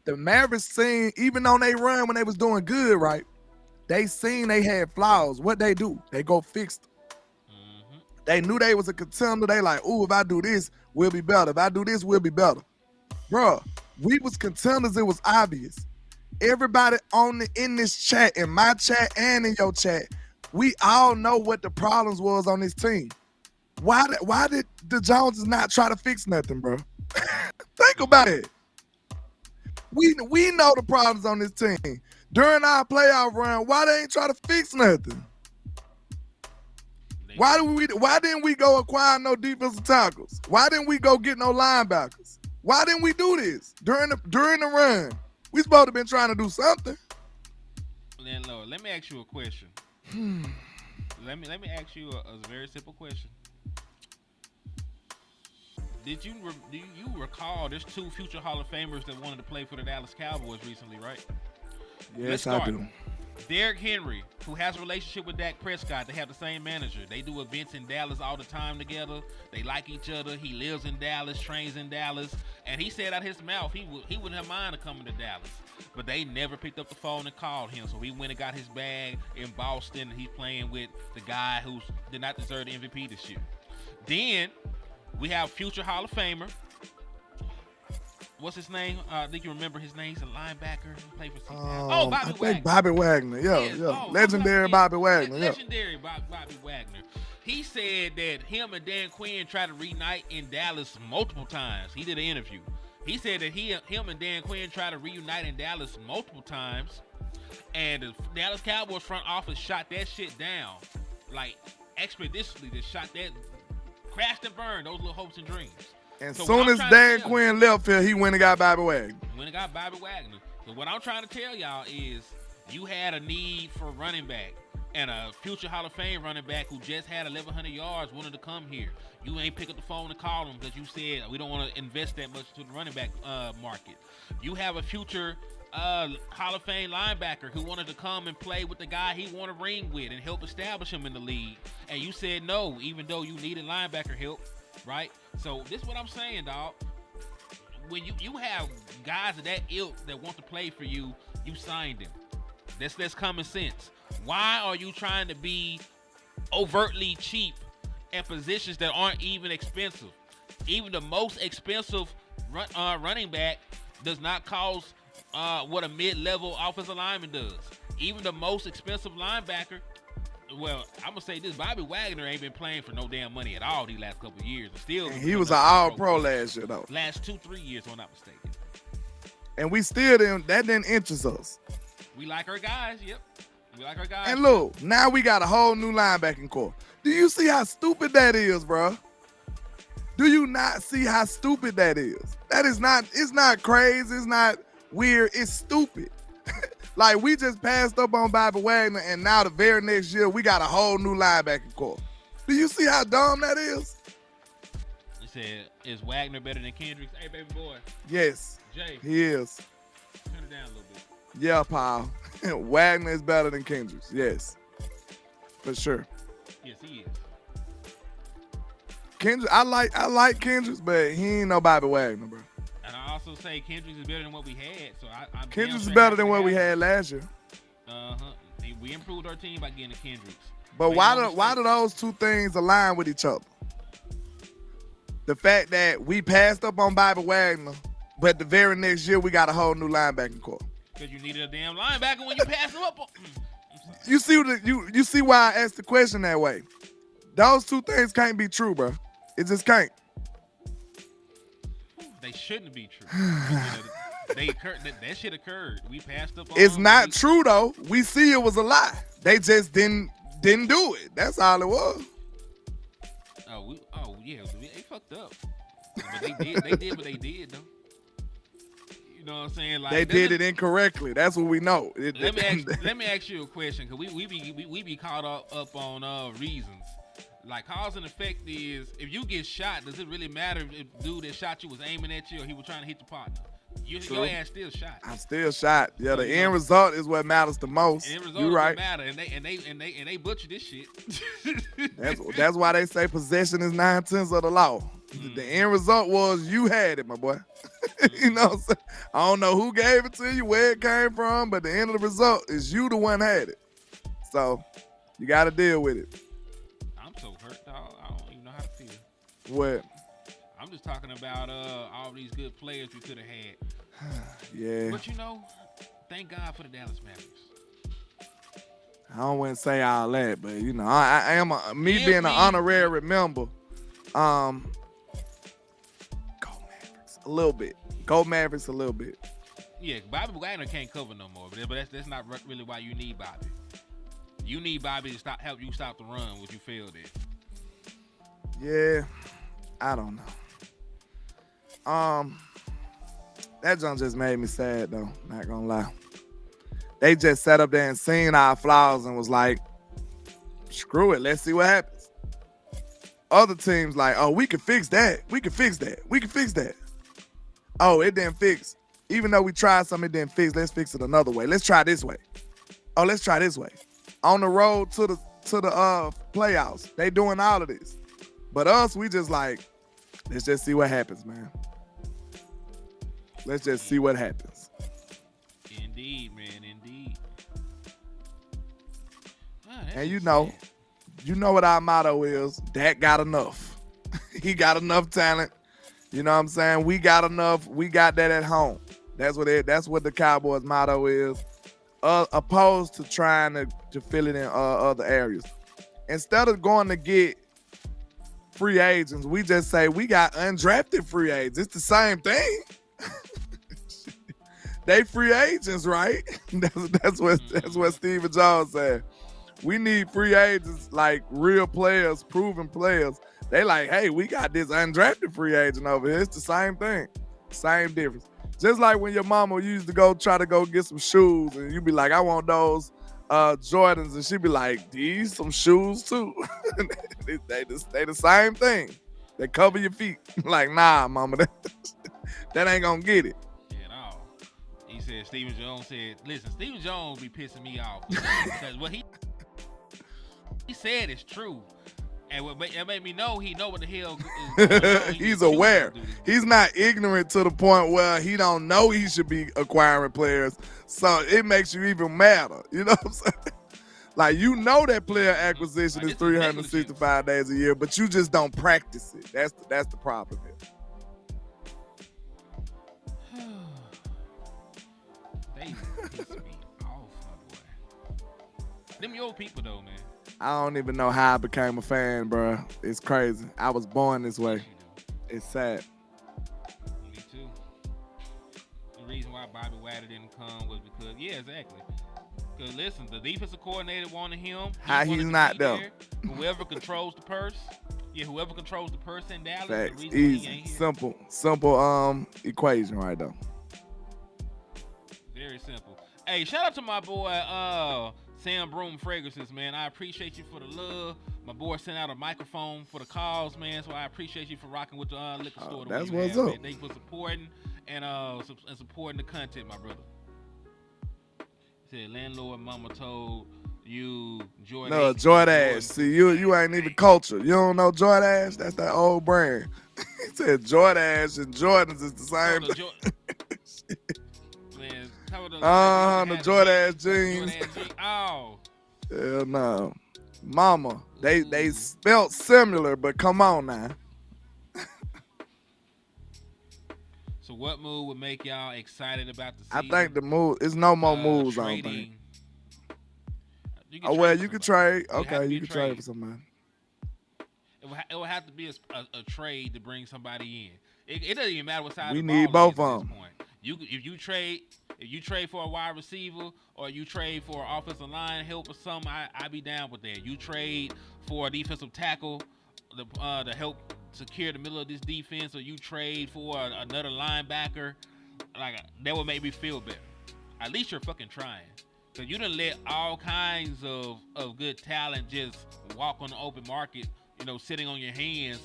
The Mavericks seen, even on they run when they was doing good, right? They seen they had flaws. What they do? They go fix them. Mm-hmm. They knew they was a contender. They like, ooh, if I do this, we'll be better. If I do this, we'll be better. Bruh, we was contenders. It was obvious. Everybody in this chat, in my chat and in your chat, we all know what the problems was on this team. Why did the Joneses not try to fix nothing, bro? Think about it. We know the problems on this team. During our playoff run, why they ain't try to fix nothing? Why didn't we go acquire no defensive tackles? Why didn't we go get no linebackers? Why didn't we do this during the run? We supposed to been trying to do something. Landlord, let me ask you a question. Let me ask you a very simple question. Do you recall there's two future Hall of Famers that wanted to play for the Dallas Cowboys recently, right? Yes, I do. Derrick Henry, who has a relationship with Dak Prescott. They have the same manager. They do events in Dallas all the time together. They like each other. He lives in Dallas, trains in Dallas, and he said out his mouth he wouldn't have mind coming to Dallas. But they never picked up the phone and called him. So he went and got his bag in Boston, and he's playing with the guy who did not deserve the MVP this year. Then we have future Hall of Famer. What's his name? I think you remember his name. He's a linebacker. He played for Seattle. Bobby Wagner. Bobby Wagner. Yeah. Legendary Bobby Wagner. Legendary Bobby Wagner. He said that him and Dan Quinn tried to reunite in Dallas multiple times. He did an interview. He said that him and Dan Quinn tried to reunite in Dallas multiple times, and the Dallas Cowboys front office shot that shit down, like expeditiously. They shot that, crashed and burned those little hopes and dreams. And so soon as Dan Quinn left here, he went and got Bobby Wagner. So what I'm trying to tell y'all is you had a need for a running back and a future Hall of Fame running back who just had 1,100 yards wanted to come here. You ain't pick up the phone and call him because you said we don't want to invest that much to the running back market. You have a future Hall of Fame linebacker who wanted to come and play with the guy he won a ring with and help establish him in the league. And you said no, even though you needed linebacker help. Right? So this is what I'm saying, dog. When you have guys of that ilk that want to play for you, you signed them. That's common sense. Why are you trying to be overtly cheap at positions that aren't even expensive? Even the most expensive running back does not cost what a mid-level offensive lineman does. Even the most expensive linebacker. Well, I'm gonna say this: Bobby Wagner ain't been playing for no damn money at all these last couple of years. And still, And he was an All-Pro last year, though. Last 2-3 years, if I'm not mistaken. And we still didn't. That didn't interest us. We like our guys. Yep, we like our guys. And look, now we got a whole new linebacking core. Do you see how stupid that is, bro? Do you not see how stupid that is? That is not. It's not crazy. It's not weird. It's stupid. Like, we just passed up on Bobby Wagner, and now the very next year, we got a whole new linebacking core. Do you see how dumb that is? You said, is Wagner better than Kendricks? Hey, baby boy. Yes, Jay. he is. Turn it down a little bit. Yeah, pal. Wagner is better than Kendricks. Yes, for sure. Yes, he is. Kendricks, I like Kendricks, but he ain't no Bobby Wagner, bro. And I also say Kendricks is better than what we had. So I'm Kendricks is better than what we had last year. We improved our team by getting a Kendricks. But why do those two things align with each other? The fact that we passed up on Bobby Wagner, but the very next year we got a whole new linebacking core. Because you needed a damn linebacker when you passed him up. You see why I asked the question that way? Those two things can't be true, bro. It just can't. They shouldn't be true. That shit occurred. We passed up on It's them. not true though. We see it was a lie. They just didn't do it. That's all it was. Yeah, they fucked up. But they did what they did though. You know what I'm saying? Like, they did it incorrectly. That's what we know. Let me ask you a question, because we be caught up on reasons. Like, cause and effect is, if you get shot, does it really matter if the dude that shot you was aiming at you or he was trying to hit your partner? Your ass still shot. I'm still shot. Yeah, the end result is what matters the most. End result you is right. what matter, and they butcher this shit. That's why they say possession is 9/10 of the law. The end result was you had it, my boy. You know what I'm saying? I don't know who gave it to you, where it came from, but the end of the result is you the one had it. So you got to deal with it. I'm so hurt, dog. I don't even know how to feel. What? I'm just talking about all these good players we could have had. Yeah. But thank God for the Dallas Mavericks. I don't want to say all that, but I am being an honorary member. Go Mavericks a little bit. Go Mavericks a little bit. Yeah, Bobby Wagner can't cover no more, but that's not really why you need Bobby. You need Bobby to help you stop the run, which you failed at. Yeah, I don't know. That junk just made me sad though. Not gonna lie. They just sat up there and seen our flaws and was like, "Screw it, let's see what happens." Other teams like, "Oh, we can fix that. We can fix that. We can fix that." Oh, it didn't fix. Even though we tried something, it didn't fix. Let's fix it another way. Let's try this way. Oh, let's try this way. On the road to the playoffs, they doing all of this. But us, we just like, let's just see what happens, man. Let's just see what happens. Indeed, man, indeed. And you know what our motto is. Dak got enough. He got enough talent. You know what I'm saying? We got enough. We got that at home. That's what the Cowboys motto is. Opposed to trying to fill it in other areas. Instead of going to get free agents, we just say we got undrafted free agents. It's the same thing. They free agents, right? That's what Steven Jones said. We need free agents, like real players, proven players. They like, hey, we got this undrafted free agent over here. It's the same thing, same difference. Just like when your mama used to try to go get some shoes, and you be like, I want those Jordans, and she be like, these some shoes too. they the same thing. They cover your feet. Like, nah, mama, that ain't gonna get it. He said, Stephen Jones said, listen, Stephen Jones be pissing me off because what he said is true. And it made me know he know what the hell is going on. He's aware. He's not ignorant to the point where he don't know he should be acquiring players. So it makes you even madder. You know what I'm saying? Like, you know that player acquisition is 365 days a year, but you just don't practice it. That's the problem here. Them your people though, man. I don't even know how I became a fan, bro. It's crazy. I was born this way. It's sad. Me too. The reason why Bobby Wagner didn't come was because, yeah, exactly. Because listen, the defensive coordinator wanted him. How he's not there. Whoever controls the purse. Yeah, whoever controls the purse in Dallas. Facts. The reason he Easy. ain't here. Simple equation right there. Very simple. Hey, shout out to my boy Sam Broom Fragrances, man. I appreciate you for the love. My boy sent out a microphone for the calls, man. So I appreciate you for rocking with the liquor store. That's what's up. Man. Thank you for supporting and supporting the content, my brother. He said landlord mama told you Jordan. No, Jordache. See, you ain't even culture. You don't know Jordache? That's that old brand. He said Jordache and Jordans is the same thing. Man, the Jordache jeans. Oh. Hell no. Mama, they spelt similar, but come on now. So what move would make y'all excited about the season? I think the move is no more moves, I don't think. You could trade. Okay, you could trade for somebody. It would have to be a trade to bring somebody in. It doesn't even matter what side. We of the need ball both of them. If you trade for a wide receiver or you trade for an offensive line help or something, I'd be down with that. You trade for a defensive tackle to help secure the middle of this defense, or you trade for another linebacker, like that would make me feel better. At least you're fucking trying. Because you done let all kinds of good talent just walk on the open market, sitting on your hands,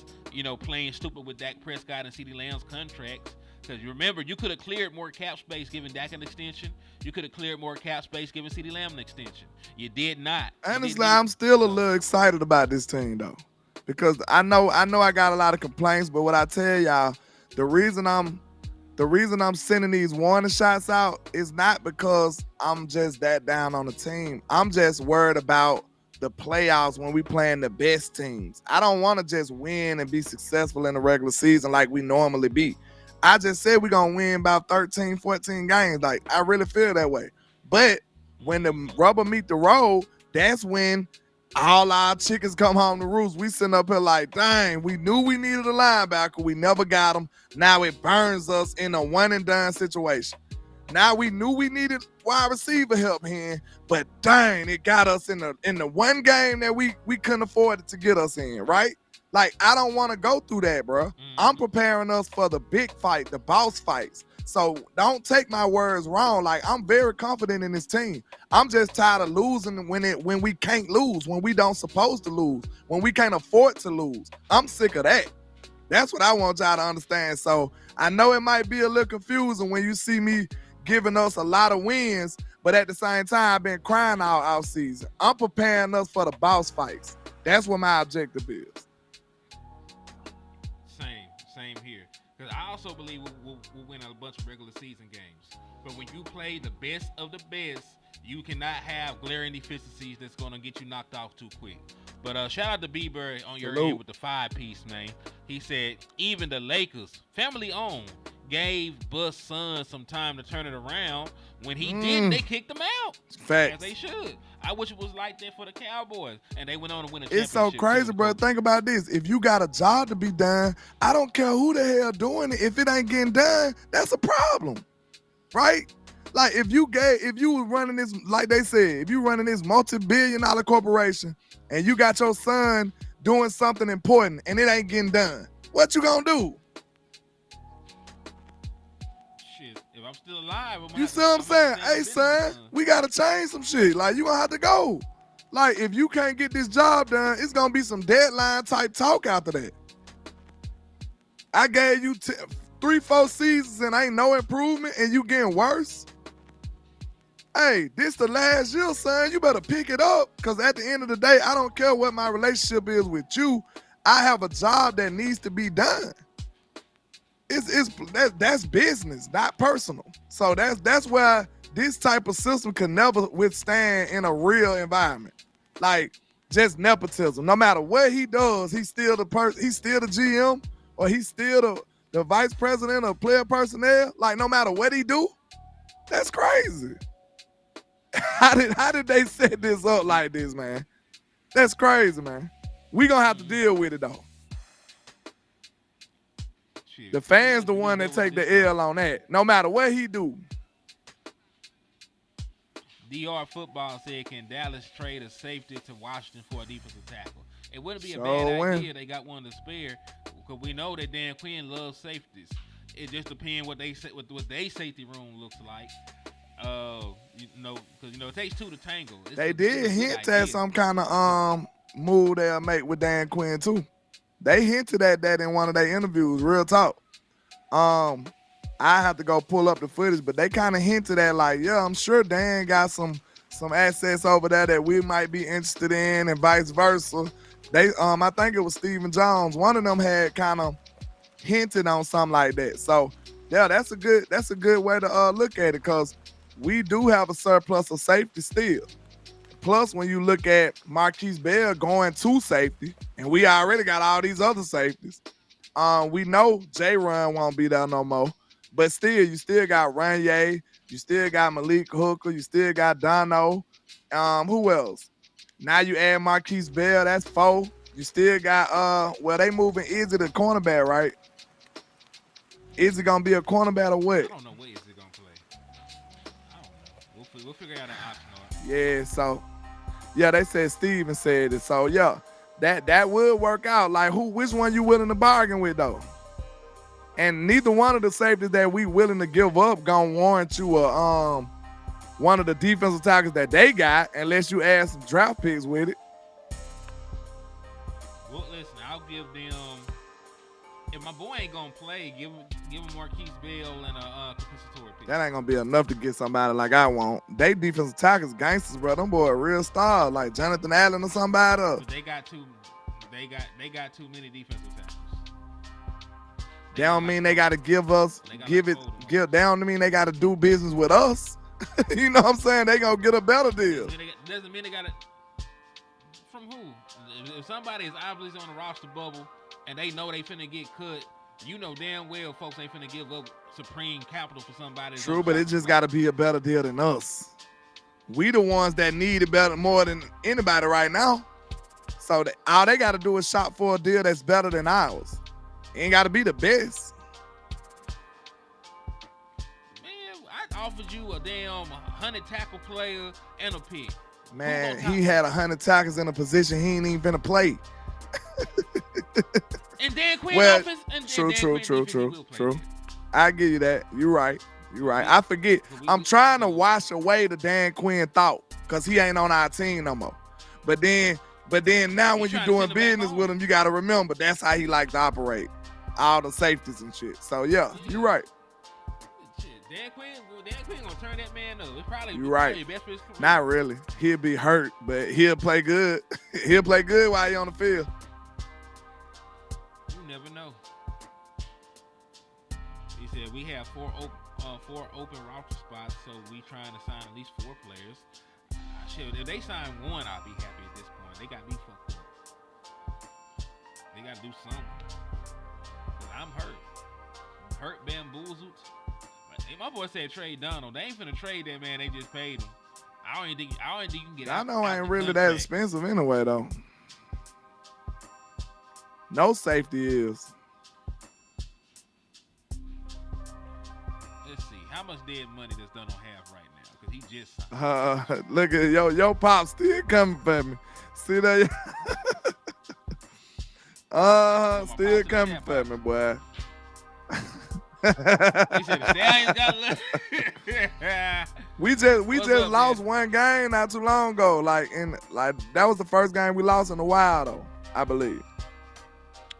playing stupid with Dak Prescott and CeeDee Lamb's contracts. Because you remember, you could have cleared more cap space giving Dak an extension. You could have cleared more cap space giving CeeDee Lamb an extension. You did not. Honestly, I'm still a little excited about this team, though. Because I know I got a lot of complaints, but what I tell y'all, the reason I'm sending these warning shots out is not because I'm just that down on the team. I'm just worried about the playoffs when we playing the best teams. I don't want to just win and be successful in the regular season like we normally be. I just said we're going to win about 13, 14 games. Like, I really feel that way. But when the rubber meet the road, that's when all our chickens come home to roost. We sitting up here like, dang, we knew we needed a linebacker. We never got him. Now it burns us in a one-and-done situation. Now we knew we needed wide receiver help here, but dang, it got us in the one game that we couldn't afford it to get us in, right? Like, I don't want to go through that, bro. I'm preparing us for the big fight, the boss fights. So don't take my words wrong. Like, I'm very confident in this team. I'm just tired of losing when we can't lose, when we don't supposed to lose, when we can't afford to lose. I'm sick of that. That's what I want y'all to understand. So I know it might be a little confusing when you see me giving us a lot of wins, but at the same time, I've been crying all season. I'm preparing us for the boss fights. That's what my objective is. Same here. Because I also believe we'll win a bunch of regular season games. But when you play the best of the best, you cannot have glaring deficiencies that's going to get you knocked off too quick. But shout out to B-Bird on your end with the 5-piece, man. He said, even the Lakers, family owned, gave Bus' son some time to turn it around. When he didn't, they kicked him out. Facts. As they should. I wish it was like that for the Cowboys. And they went on to win a championship. It's so crazy, bro. Think about this. If you got a job to be done, I don't care who the hell doing it. If it ain't getting done, that's a problem. Right? Like, if you was running this, like they said, if you running this multi-billion-dollar corporation and you got your son doing something important and it ain't getting done, what you gonna do? Shit, if I'm still alive, you see what I'm saying? Hey, son, we gotta change some shit. Like, you gonna have to go. Like, if you can't get this job done, it's gonna be some deadline type talk after that. I gave you 3-4 seasons and ain't no improvement and you getting worse. Hey, this the last year, son. You better pick it up, because at the end of the day, I don't care what my relationship is with you. I have a job that needs to be done. That's business, not personal. So that's why this type of system can never withstand in a real environment. Like, just nepotism. No matter what he does, he's still the GM, or he's still the vice president of player personnel. Like, no matter what he do, that's crazy. How did they set this up like this, man? That's crazy, man. We gonna have to deal with it though. Shit. The fans the We one know that what take the this L on that. No matter what he do. DR Football said, can Dallas trade a safety to Washington for a defensive tackle? It wouldn't be a bad idea. They got one to spare because we know that Dan Quinn loves safeties. It just depends what they what their safety room looks like. Because it takes two to tango. They did hint at some kind of move they'll make with Dan Quinn too. They hinted at that in one of their interviews. Real talk. I have to go pull up the footage, but they kind of hinted at like, yeah, I'm sure Dan got some assets over there that we might be interested in, and vice versa. They I think it was Stephen Jones. One of them had kind of hinted on something like that. So yeah, that's a good way to look at it, because we do have a surplus of safety still. Plus, when you look at Marquise Bell going to safety, and we already got all these other safeties, we know J-Run won't be there no more. But still, you still got Ranier, you still got Malik Hooker, you still got Dono. Who else? Now you add Marquise Bell, that's 4. You still got they moving Izzy to cornerback, right? Is it gonna be a cornerback or what? I don't know what is it gonna play. I don't know. We'll figure out an option on it. Yeah, so yeah, they said Steven said it. So yeah, that would work out. Like which one you willing to bargain with though? And neither one of the safeties that we willing to give up gonna warrant you one of the defensive tackles that they got, unless you add some draft picks with it. Well, listen, I'll give them. If my boy ain't gonna play, give him Marquise Bell and a compensatory pick. That ain't gonna be enough to get somebody like I want. They defensive tackles, gangsters, bro. Them boy a real star, like Jonathan Allen or somebody. But they got too many defensive tackles. They don't mean they got to give us, they don't mean they got to do business with us. You know what I'm saying? They gonna get a better deal. Doesn't mean they got it. From who? If somebody is obviously on the roster bubble and they know they finna get cut, you know damn well folks ain't finna give up supreme capital for somebody. True, but it just got to be a better deal than us. We the ones that need it better more than anybody right now. So all they got to do is shop for a deal that's better than ours. Ain't got to be the best. Man, I offered you a damn 100 tackle player and a pick. Man, he had 100 tackles in a position he ain't even been to play. And Dan Quinn offense. And True. I give you that. You're right. I forget. I'm trying to wash away the Dan Quinn thought, because he ain't on our team no more. But then now when you're doing business with him, you got to remember that's how he likes to operate. All the safeties and shit. So yeah, you're right. Shit, Dan Quinn gonna turn that man up. It's probably you're right. Best for his career. Not really. He'll be hurt, but he'll play good. He'll play good while he on the field. You never know. He said we have four open roster spots, so we trying to sign at least 4 players. Shit, if they sign 1, I'll be happy at this point. They got me fucked up. They got to do something. I'm hurt, bamboozled. Hey, my boy said trade Donald. They ain't finna trade that man. They just paid him. I don't even think you can get out. I know ain't really that expensive anyway though. No safety is. Let's see how much dead money does Donald have right now? Because he just signed. Look at your pop still coming for me. See that? Still coming for me, boy. He said the Stallions got We just lost one game not too long ago. Like that was the first game we lost in a while though, I believe.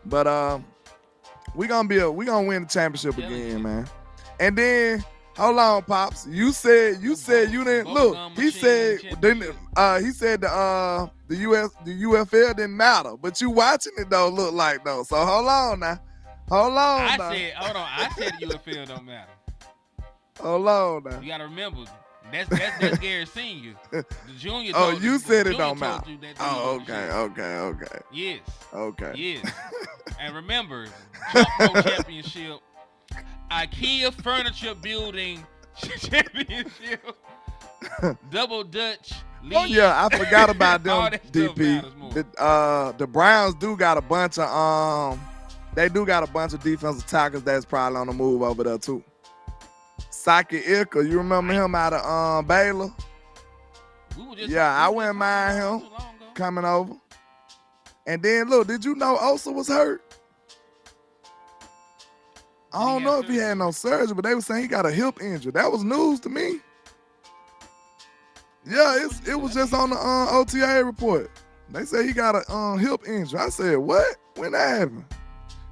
But we gonna win the championship again, man. And then hold on, Pops. You said you didn't look. He said the UFL didn't matter, but you watching it though look like though. So hold on now. I said the UFL don't matter. Hold on now. You gotta remember that's Gary Senior. The junior. You said it don't matter. Okay. Yes. Okay. Yes. And remember, Jump Rope Championship, IKEA Furniture Building Championship. double Dutch. Lead. Oh yeah, I forgot about All them. that stuff DP. matters more. The Browns do got a bunch of they do got a bunch of defensive tackles that's probably on the move over there too. Saki Ilka, you remember him out of Baylor? I wouldn't mind him coming over. And then look, did you know Osa was hurt? I don't know if he had no surgery, but they were saying he got a hip injury. That was news to me. Yeah, it was just on the OTA report. They said he got a hip injury. I said, what? When that happened?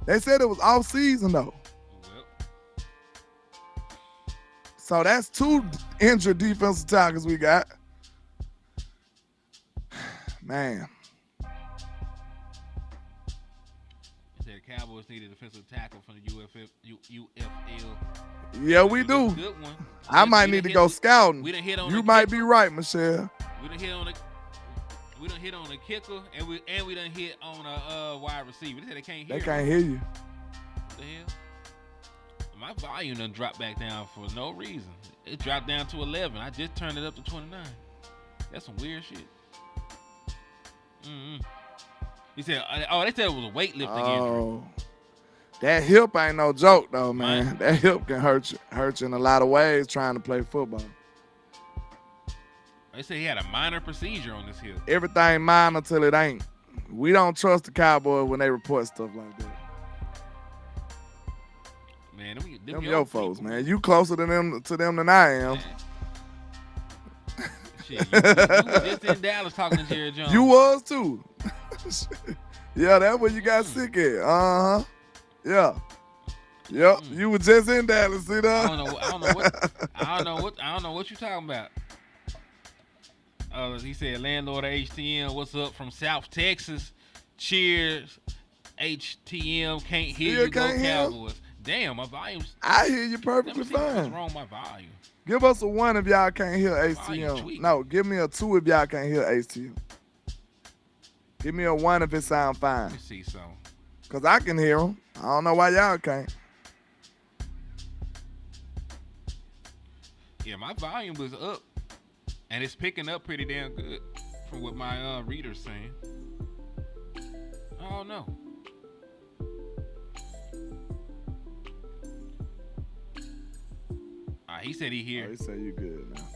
They said it was off season though. So that's 2 injured defensive tackles we got. Man. They said the Cowboys need a defensive tackle from the UFL. Yeah, we do. Good one. I might need to go scouting. We done hit on you might be right, Michelle. We done hit on the kicker, and we done hit on a wide receiver. They said they can't hear. They can't hear you. What the hell? My volume done dropped back down for no reason. It dropped down to 11. I just turned it up to 29. That's some weird shit. He said, they said it was a weightlifting injury. That hip ain't no joke though, man. That hip can hurt you in a lot of ways trying to play football. They said he had a minor procedure on this hip. Everything minor till it ain't. We don't trust the Cowboys when they report stuff like that. Man, them your folks, man. You closer to them than I am. Shit, you was just in Dallas talking to Jerry Jones. You was too. Yeah, that's where you got sick at. Uh-huh. Yeah. Yep. You were just in Dallas, see that? I don't know what you talking about. He said, landlord of HTM, what's up from South Texas? Cheers. HTM, can't hear you, go Cowboys. Damn, my volume's... I hear you perfectly fine. What's wrong with my volume? Give us a 1 if y'all can't hear HTM. No, give me a 2 if y'all can't hear HTM. Give me a 1 if it sound fine. Let me see something. Because I can hear them. I don't know why y'all can't. Yeah, my volume was up. And it's picking up pretty damn good from what my reader's saying. Oh, no. He said he here. Oh, he said you good now.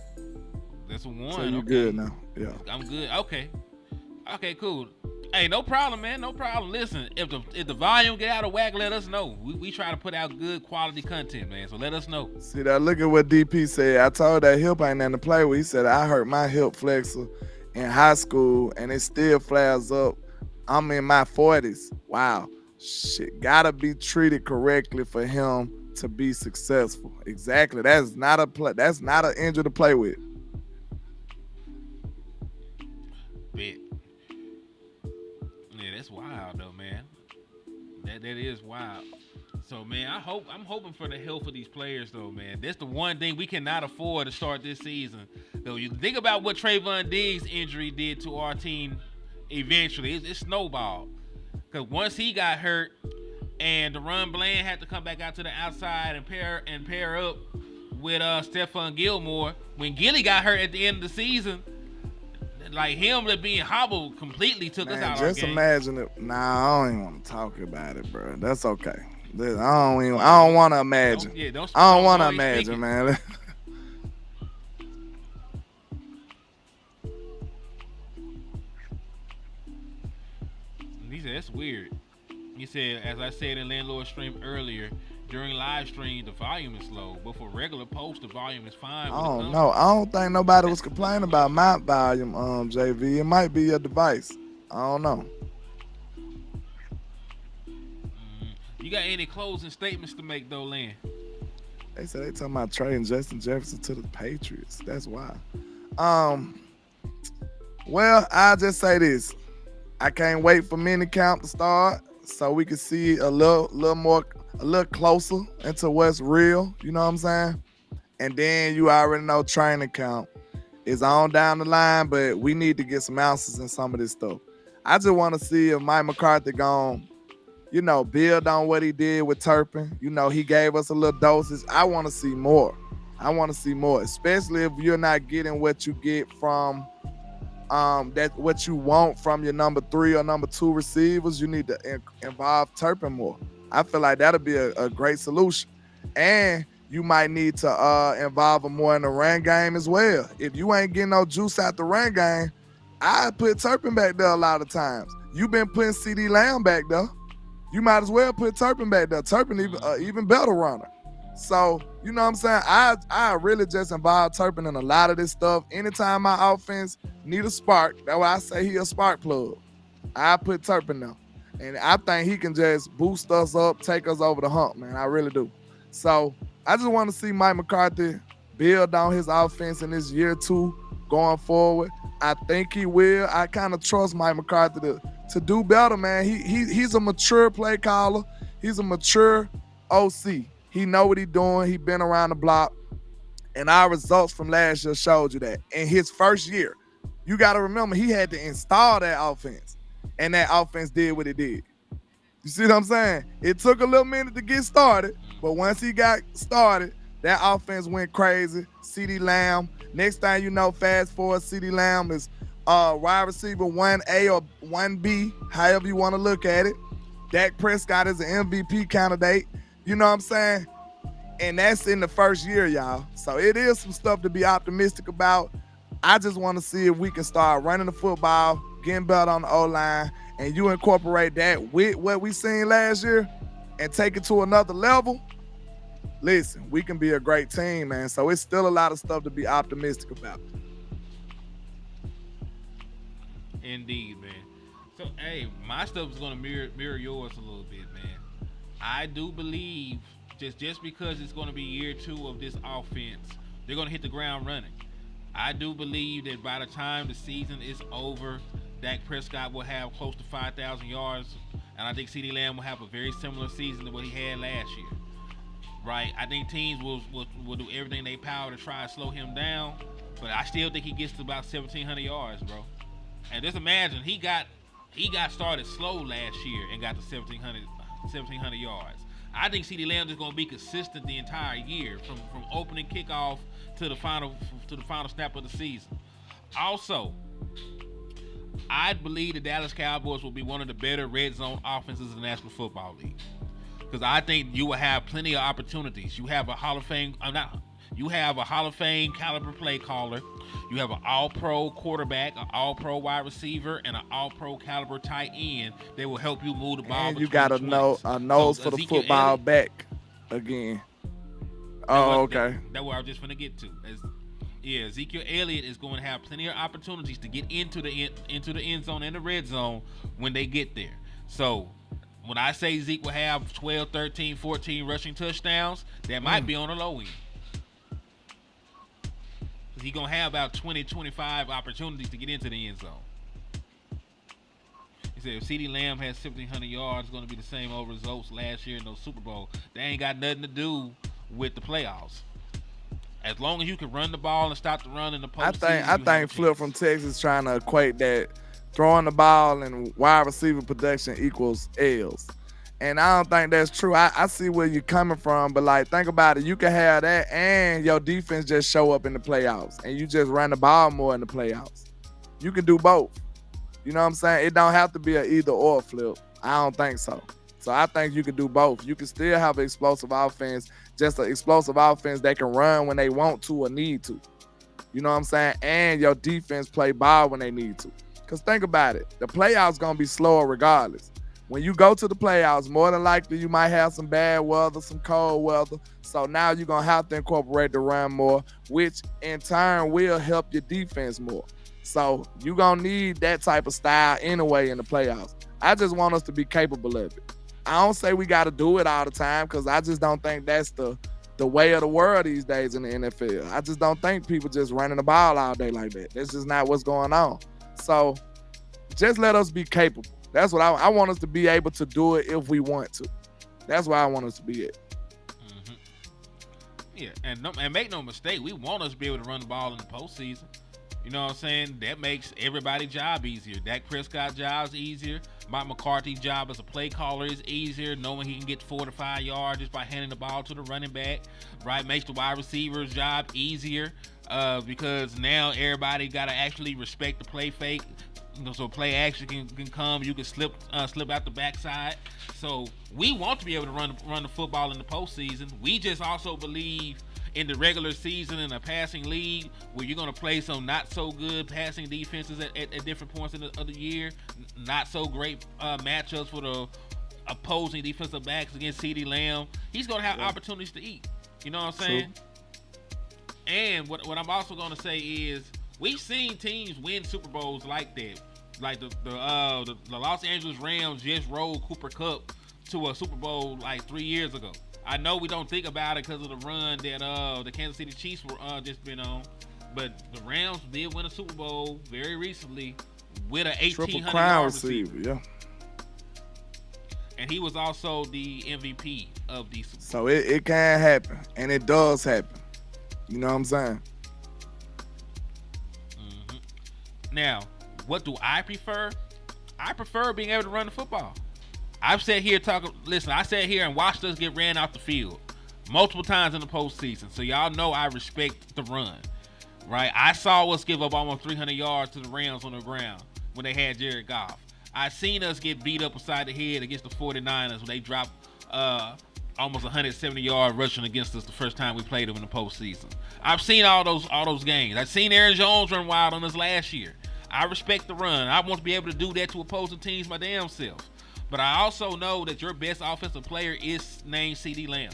That's a 1. So you good now. Yeah. I'm good. Okay, cool. Hey, no problem, man. No problem. Listen, if the volume get out of whack, let us know. We try to put out good quality content, man. So let us know. See that? Look at what DP said. I told that hip ain't nothing to play with. He said I hurt my hip flexor in high school and it still flares up. I'm in my 40s. Wow. Shit, gotta be treated correctly for him to be successful. Exactly. That's not an injury to play with. Bet. Yeah, that's wild though, man. That is wild. So man, I'm hoping for the health of these players though, man. That's the one thing we cannot afford to start this season. Though you think about what Trayvon Diggs' injury did to our team eventually. It snowballed. Because once he got hurt and DeRon Bland had to come back out to the outside and pair up with Stephon Gilmore, when Gilly got hurt at the end of the season, like him being hobbled completely took us out of our game. Just imagine it. Nah, I don't even want to talk about it, bro. That's okay. I don't want to imagine. I don't want to imagine, man. He said, that's weird. He said, as I said in Landlord Stream earlier, during live stream, the volume is low, but for regular post, the volume is fine. I don't know. I don't think nobody was complaining about my volume, JV. It might be your device. I don't know. You got any closing statements to make, though, Lynn? They said they talking about trading Justin Jefferson to the Patriots. That's why. Well, I'll just say this. I can't wait for minicamp to start so we can see a little closer into what's real. You know what I'm saying? And then you already know training camp is on down the line, but we need to get some ounces in some of this stuff. I just want to see if Mike McCarthy gone, build on what he did with Turpin. He gave us a little doses. I want to see more. I want to see more, especially if you're not getting what you get from that what you want from your number 3 or number 2 receivers. You need to involve Turpin more. I feel like that'll be a great solution. And you might need to involve him more in the run game as well. If you ain't getting no juice out the run game, I put Turpin back there a lot of times. You've been putting CD Lamb back there. You might as well put Turpin back there. Turpin even better runner. So, you know what I'm saying? I really just involve Turpin in a lot of this stuff. Anytime my offense need a spark, that's why I say he a spark plug. I put Turpin there. And I think he can just boost us up, take us over the hump, man. I really do. So, I just want to see Mike McCarthy build on his offense in this year 2 going forward. I think he will. I kind of trust Mike McCarthy to do better, man. He's a mature play caller. He's a mature OC. He know what he's doing. He been around the block. And our results from last year showed you that. In his first year, you got to remember, he had to install that offense. And that offense did what it did. You see what I'm saying? It took a little minute to get started. But once he got started, that offense went crazy. CD Lamb. Next thing you know, fast forward, CD Lamb is wide receiver 1A or 1B, however you want to look at it. Dak Prescott is an MVP candidate. You know what I'm saying? And that's in the first year, y'all. So it is some stuff to be optimistic about. I just want to see if we can start running the football, getting better on the O-line, and you incorporate that with what we seen last year and take it to another level. Listen, we can be a great team, man. So it's still a lot of stuff to be optimistic about. Indeed, man. So, hey, my stuff is going to mirror yours a little bit, man. I do believe just because it's going to be year 2 of this offense, they're going to hit the ground running. I do believe that by the time the season is over, Dak Prescott will have close to 5,000 yards, and I think CeeDee Lamb will have a very similar season to what he had last year. Right? I think teams will do everything they power to try to slow him down, but I still think he gets to about 1,700 yards, bro. And just imagine he got started slow last year and got to 1,700 yards. I think CeeDee Lamb is going to be consistent the entire year, from opening kickoff to the final snap of the season. Also, I believe the Dallas Cowboys will be one of the better red zone offenses in the National Football League, because I think you will have plenty of opportunities. You have a Hall of Fame caliber play caller. You have an all-pro quarterback, an all-pro wide receiver, and an all-pro caliber tight end that will help you move the ball. And you got a nose for the football back again. Oh, okay. That's what I was just going to get to. Ezekiel Elliott is going to have plenty of opportunities to get into the end zone and the red zone when they get there. So when I say Zeke will have 12, 13, 14 rushing touchdowns, that might be on the low end. He's going to have about 20, 25 opportunities to get into the end zone. He said if CeeDee Lamb has 1,700 yards, it's going to be the same old results last year in those Super Bowl. They ain't got nothing to do with the playoffs. As long as you can run the ball and stop the run in the postseason. I think Flip from Texas trying to equate that throwing the ball and wide receiver production equals L's. And I don't think that's true. I see where you're coming from, but like, think about it. You can have that and your defense just show up in the playoffs and you just run the ball more in the playoffs. You can do both. You know what I'm saying? It don't have to be an either or, Flip. I don't think so. So I think you can do both. You can still have an explosive offense, just an explosive offense that can run when they want to or need to. You know what I'm saying? And your defense play ball when they need to. Because think about it. The playoffs going to be slower regardless. When you go to the playoffs, more than likely you might have some bad weather, some cold weather. So now you're going to have to incorporate the run more, which in turn will help your defense more. So you're going to need that type of style anyway in the playoffs. I just want us to be capable of it. I don't say we got to do it all the time, because I just don't think that's the way of the world these days in the NFL. I just don't think people just running the ball all day like that. That's just not what's going on. So just let us be capable. That's what I want us to be able to do it if we want to. That's why I want us to be it. Mm-hmm. Yeah, and make no mistake, we want us to be able to run the ball in the postseason. You know what I'm saying? That makes everybody's job easier. Dak Prescott's job is easier. Mike McCarthy's job as a play caller is easier, knowing he can get 4 to 5 yards just by handing the ball to the running back, right? Makes the wide receiver's job easier because now everybody got to actually respect the play fake. So play action can come. You can slip out the backside. So we want to be able to run the football in the postseason. We just also believe in the regular season in a passing league where you're going to play some not so good passing defenses at different points of the year, not so great matchups for the opposing defensive backs against CeeDee Lamb. He's going to have opportunities to eat. You know what I'm saying? True. And what I'm also going to say is we've seen teams win Super Bowls like that. Like the Los Angeles Rams just rolled Cooper Kupp to a Super Bowl like 3 years ago. I know we don't think about it because of the run that the Kansas City Chiefs were just been on, but the Rams did win a Super Bowl very recently with an 1,800-yard receiver. Yeah. And he was also the MVP of the Super Bowl. So it can happen, and it does happen. You know what I'm saying? Mm-hmm. Now, what do I prefer? I prefer being able to run the football. I sat here and watched us get ran off the field multiple times in the postseason. So y'all know I respect the run, right? I saw us give up almost 300 yards to the Rams on the ground when they had Jared Goff. I seen us get beat up beside the head against the 49ers when they dropped almost 170 yards rushing against us the first time we played them in the postseason. I've seen all those games. I've seen Aaron Jones run wild on us last year. I respect the run. I want to be able to do that to opposing teams my damn self. But I also know that your best offensive player is named CeeDee Lamb.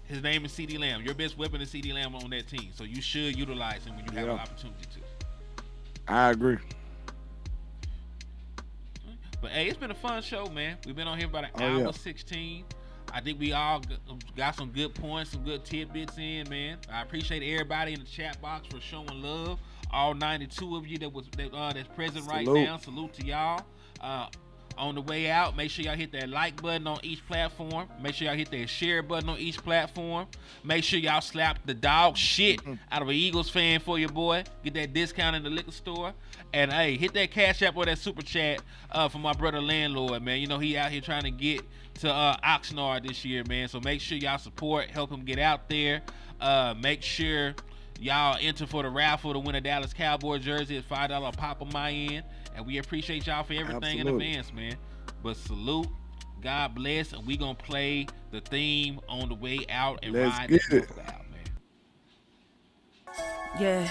His name is CeeDee Lamb. Your best weapon is CeeDee Lamb on that team. So you should utilize him when you have an opportunity to. I agree. But hey, it's been a fun show, man. We've been on here about an hour 16. I think we all got some good points, some good tidbits in, man. I appreciate everybody in the chat box for showing love. All 92 of you that's present right now. Salute to y'all. On the way out, make sure y'all hit that like button on each platform. Make sure y'all hit that share button on each platform. Make sure y'all slap the dog shit out of an Eagles fan for your boy. Get that discount in the liquor store. And hey, hit that Cash App or that Super Chat for my brother Landlord, man. You know, he out here trying to get to Oxnard this year, man. So make sure y'all support, help him get out there. Make sure y'all enter for the raffle to win a Dallas Cowboys jersey at $5 a pop on my end. And we appreciate y'all for everything in advance, man. But salute, God bless, and we gonna play the theme on the way out and ride this out, man. Yeah,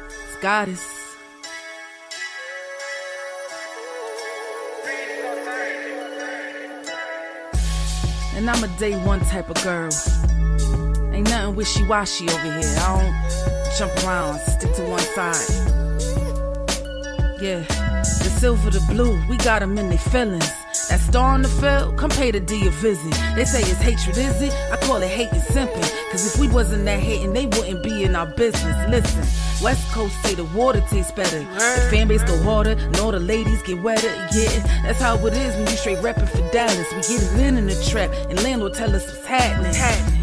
it's goddess. And I'm a day one type of girl. Ain't nothing wishy-washy over here. I don't jump around, stick to one side. Yeah, the silver, the blue, we got them in their feelings. That star on the field, come pay the D a visit. They say it's hatred, is it? I call it hate and simping. Cause if we wasn't that hating, they wouldn't be in our business. Listen, West Coast say the water tastes better. The fan base go harder, and all the ladies get wetter. Yeah, that's how it is when you straight reppin' for Dallas. We get it in the trap, and landlord tell us what's happening.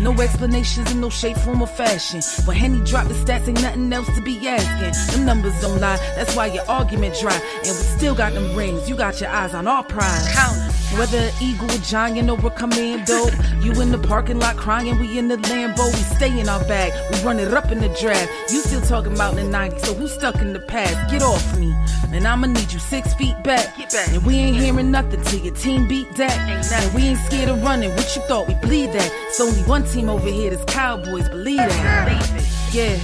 No explanations in no shape, form, or fashion. When Henny drop the stats, ain't nothing else to be asking. Them numbers don't lie, that's why your argument dry. And we still got them rings, you got your eyes on our prize. Whether an eagle, a giant, or a commando, you in the parking lot crying, we in the Lambo. We stay in our bag, we run it up in the draft. You still talking about the 90s, so who's stuck in the past? Get off me, and I'ma need you 6 feet back. And we ain't hearing nothing till your team beat that. And we ain't scared of running, what you thought we bleed that? It's only one team over here, that's Cowboys, believe that. Yeah,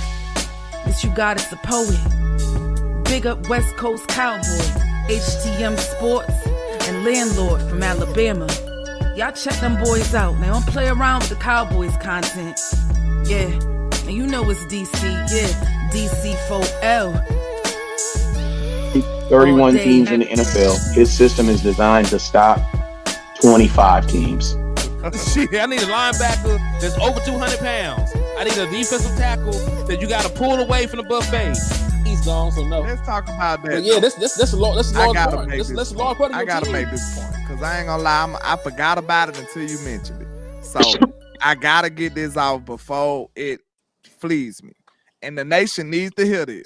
this you got is the poet. Big up West Coast Cowboy, HTM Sports, and Landlord from Alabama. Y'all check them boys out. They don't play around with the Cowboys content. Yeah, and you know it's DC. Yeah, DC4L. 31 teams in the NFL. His system is designed to stop 25 teams. Shit, I need a linebacker that's over 200 pounds. I need a defensive tackle that you got to pull away from the buffet. He's gone, so no. Let's talk about that. But yeah, that's a large part. That's a large part of your I gotta team. make this point because I ain't gonna lie, I forgot about it until you mentioned it. So I gotta get this off before it flees me, and the nation needs to hear this.